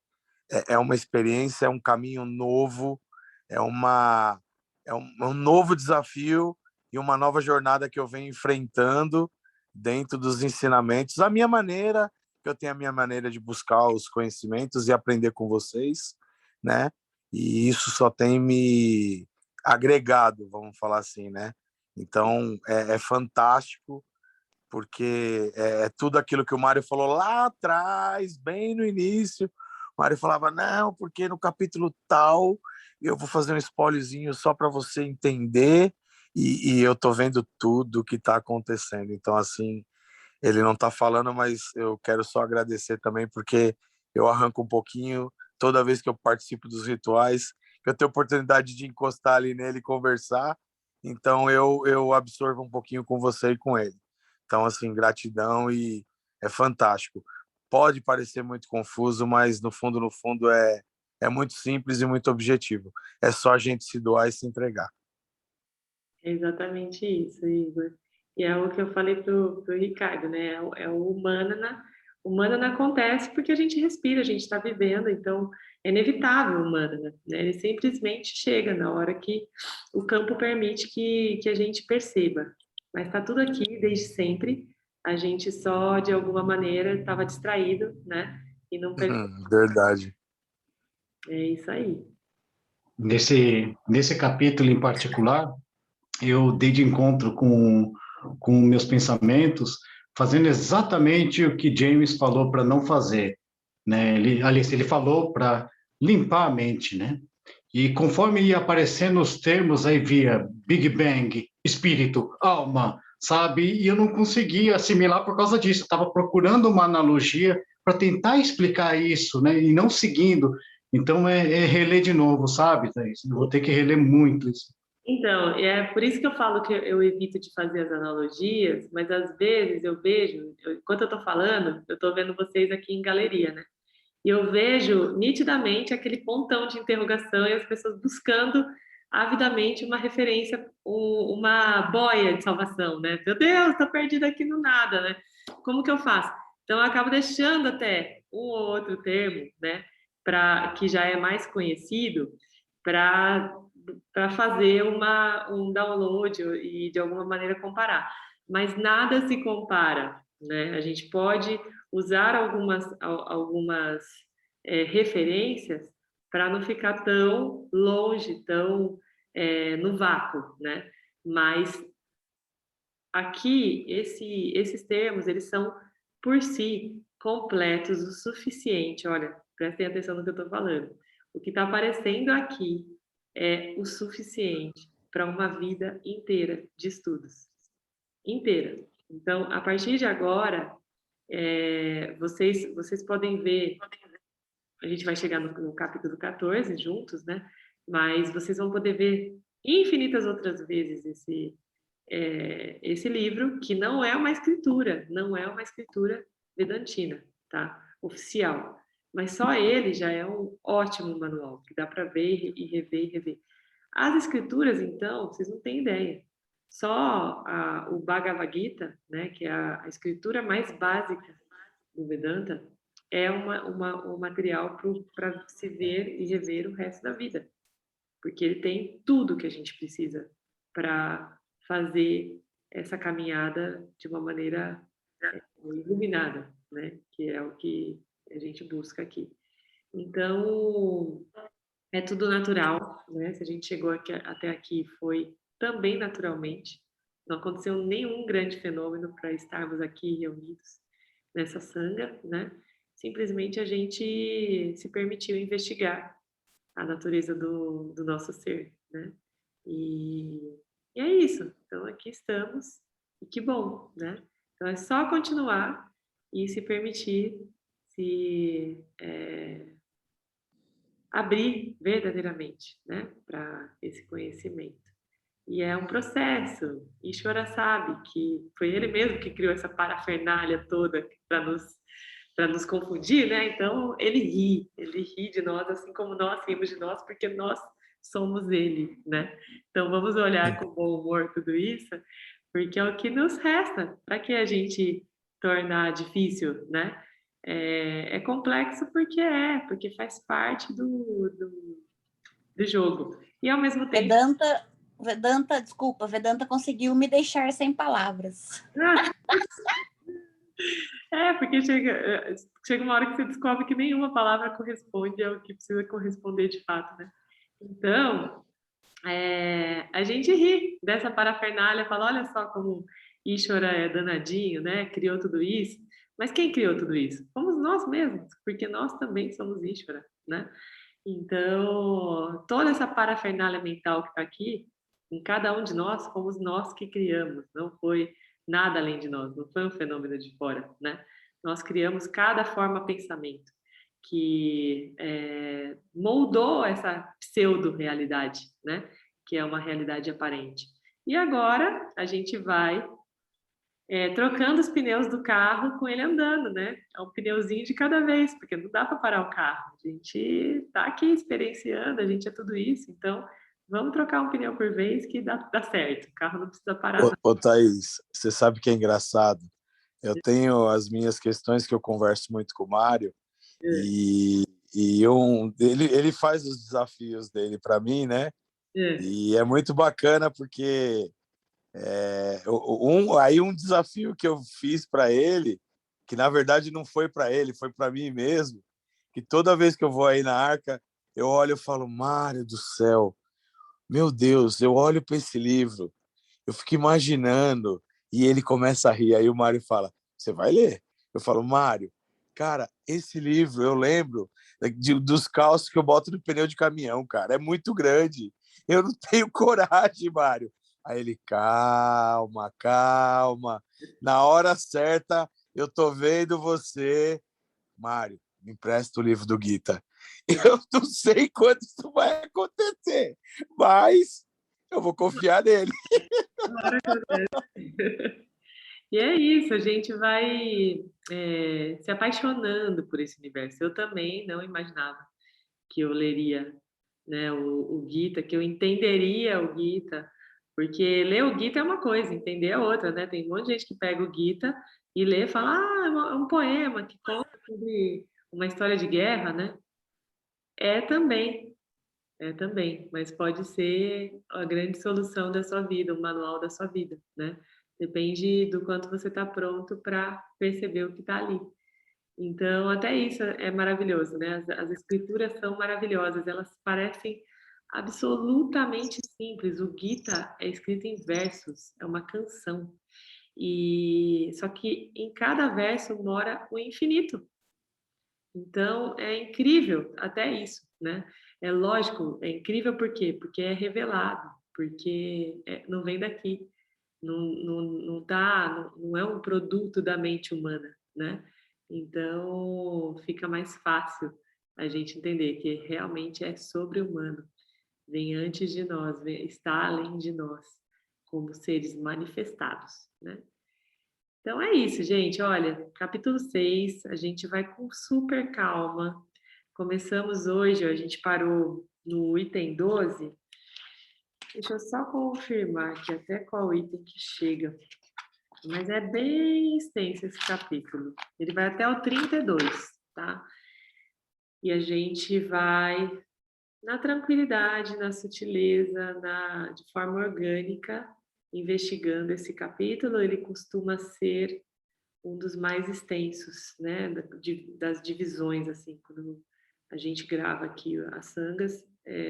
é uma experiência, é um caminho novo, é um novo desafio e uma nova jornada que eu venho enfrentando dentro dos ensinamentos, a minha maneira, que eu tenho a minha maneira de buscar os conhecimentos e aprender com vocês, né? E isso só tem me agregado, vamos falar assim, né? Então, é fantástico, porque é tudo aquilo que o Mário falou lá atrás, bem no início. O Mário falava, não, porque no capítulo tal eu vou fazer um spoilerzinho só para você entender, e eu tô vendo tudo que está acontecendo. Então, assim, ele não está falando, mas eu quero só agradecer também, porque eu arranco um pouquinho toda vez que eu participo dos rituais, que eu tenho oportunidade de encostar ali nele e conversar, então eu absorvo um pouquinho com você e com ele. Então, assim, gratidão e é fantástico. Pode parecer muito confuso, mas no fundo é muito simples e muito objetivo. É só a gente se doar e se entregar. É exatamente isso, Igor. E é o que eu falei pro Ricardo, né? É o humana acontece porque a gente respira, a gente está vivendo, então é inevitável o humana, né? Ele simplesmente chega na hora que o campo permite que a gente perceba. Mas está tudo aqui desde sempre, a gente só, de alguma maneira, estava distraído, né? E não percebeu. Verdade. É isso aí. Nesse capítulo em particular, eu dei de encontro com meus pensamentos, fazendo exatamente o que James falou para não fazer, né? Ele falou para limpar a mente, né? E conforme ia aparecendo os termos, aí via Big Bang, espírito, alma, sabe? E eu não conseguia assimilar por causa disso. Estava procurando uma analogia para tentar explicar isso, né? E não seguindo. Então, é reler de novo, sabe, Thaís? Eu vou ter que reler muito isso. Então, é por isso que eu falo que eu evito de fazer as analogias, mas às vezes eu vejo, enquanto eu estou falando, eu estou vendo vocês aqui em galeria, né? E eu vejo nitidamente aquele pontão de interrogação e as pessoas buscando avidamente uma referência, uma boia de salvação, né? Meu Deus, estou perdida aqui no nada, né? Como que eu faço? Então, eu acabo deixando até um ou outro termo, né? Que já é mais conhecido, para fazer um download e de alguma maneira comparar. Mas nada se compara, né? A gente pode usar algumas referências para não ficar tão longe, tão no vácuo, né? Mas aqui esses termos eles são por si completos o suficiente. Olha, prestem atenção no que eu estou falando. O que está aparecendo aqui é o suficiente para uma vida inteira de estudos, inteira. Então, a partir de agora, vocês podem ver, a gente vai chegar no capítulo 14 juntos, né? Mas vocês vão poder ver infinitas outras vezes esse livro, que não é uma escritura, não é uma escritura vedantina, tá? Oficial. Mas só ele já é um ótimo manual, que dá para ver e rever e rever. As escrituras, então, vocês não têm ideia. Só o Bhagavad Gita, né, que é a escritura mais básica do Vedanta, é um material para se ver e rever o resto da vida. Porque ele tem tudo que a gente precisa para fazer essa caminhada de uma maneira iluminada, né? Que é o que a gente busca aqui. Então, é tudo natural, né? Se a gente chegou até aqui, foi também naturalmente. Não aconteceu nenhum grande fenômeno para estarmos aqui reunidos nessa sanga, né? Simplesmente a gente se permitiu investigar a natureza do nosso ser, né? E é isso. Então, aqui estamos. E que bom, né? Então, é só continuar e se permitir se abrir verdadeiramente, né? Para esse conhecimento. E é um processo. Ishvara sabe que foi ele mesmo que criou essa parafernália toda para nos confundir, né? Então ele ri de nós, assim como nós rimos de nós, porque nós somos ele, né? Então vamos olhar com bom humor tudo isso, porque é o que nos resta para que a gente tornar difícil, né? É complexo porque faz parte do jogo. E ao mesmo tempo. Vedanta conseguiu me deixar sem palavras. Porque chega uma hora que você descobre que nenhuma palavra corresponde ao que precisa corresponder de fato, né? Então, a gente ri dessa parafernália, fala, olha só como Ishvara é danadinho, né? Criou tudo isso. Mas quem criou tudo isso? Fomos nós mesmos, porque nós também somos Ishvara, né? Então, toda essa parafernália mental que está aqui, em cada um de nós, fomos nós que criamos, não foi nada além de nós, não foi um fenômeno de fora, né? Nós criamos cada forma pensamento que moldou essa pseudo-realidade, né? Que é uma realidade aparente. E agora a gente vai trocando os pneus do carro com ele andando, né? É um pneuzinho de cada vez, porque não dá para parar o carro. A gente está aqui experienciando, a gente é tudo isso, então vamos trocar um pneu por vez que dá certo. O carro não precisa parar, não. Ô, Thaís, você sabe que é engraçado? Eu tenho as minhas questões que eu converso muito com o Mário e, ele faz os desafios dele para mim, né? É, E é muito bacana porque aí um desafio que eu fiz para ele, que na verdade não foi para ele, foi para mim mesmo, que toda vez que eu vou aí na Arca, eu olho e falo, Mário do céu, meu Deus, eu olho para esse livro, eu fico imaginando, e ele começa a rir, aí o Mário fala, você vai ler? Eu falo, Mário, cara, esse livro eu lembro dos calços que eu boto no pneu de caminhão, cara, é muito grande, eu não tenho coragem, Mário. Aí ele, calma, calma, na hora certa eu tô vendo você. Mário, me empresta o livro do Gita. Eu não sei quando isso vai acontecer, mas eu vou confiar nele. agora acontece. E é isso, a gente vai se apaixonando por esse universo. Eu também não imaginava que eu leria, né, o Gita, que eu entenderia o Gita, porque ler o Gita é uma coisa, entender é outra, né? Tem um monte de gente que pega o Gita e lê e fala, é um poema que conta sobre uma história de guerra, né? É também, é também, mas pode ser a grande solução da sua vida, o manual da sua vida, né? Depende do quanto você está pronto para perceber o que está ali. Então, até isso é maravilhoso, né? As escrituras são maravilhosas, elas parecem absolutamente simples. O Gita é escrito em versos, é uma canção. E só que em cada verso mora o infinito. Então, é incrível até isso, né? É lógico, é incrível por quê? Porque é revelado, porque não vem daqui, não é um produto da mente humana, né? Então, fica mais fácil a gente entender que realmente é sobre-humano, vem antes de nós, está além de nós, como seres manifestados, né? Então é isso, gente. Olha, capítulo 6, a gente vai com super calma. Começamos hoje, a gente parou no item 12. Deixa eu só confirmar aqui até qual item que chega. Mas é bem extenso esse capítulo. Ele vai até o 32, tá? E a gente vai na tranquilidade, na sutileza, de forma orgânica, investigando esse capítulo. Ele costuma ser um dos mais extensos, né, das divisões, assim, quando a gente grava aqui as sangas,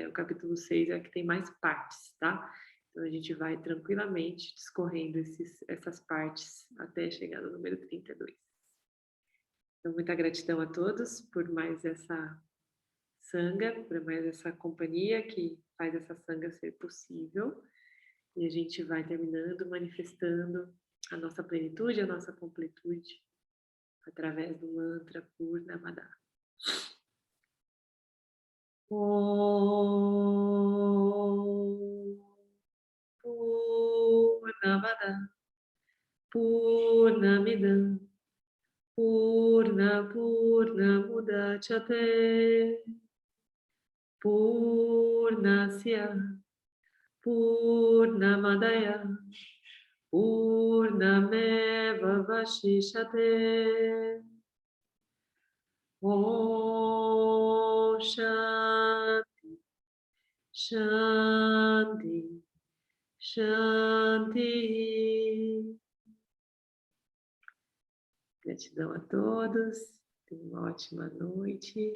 o capítulo 6 é que tem mais partes, tá? Então a gente vai tranquilamente discorrendo essas partes até chegar no número 32. Então, muita gratidão a todos por mais essa sanga, por mais essa companhia que faz essa sanga ser possível. E a gente vai terminando, manifestando a nossa plenitude, a nossa completude, através do mantra Purnamada. Om Purnamada Purnamidam Purnamudachyate Purnasya Purnamadaya Purnameva Vashishate. Om Shanti, Shanti, Shanti. Gratidão a todos. Tenham uma ótima noite.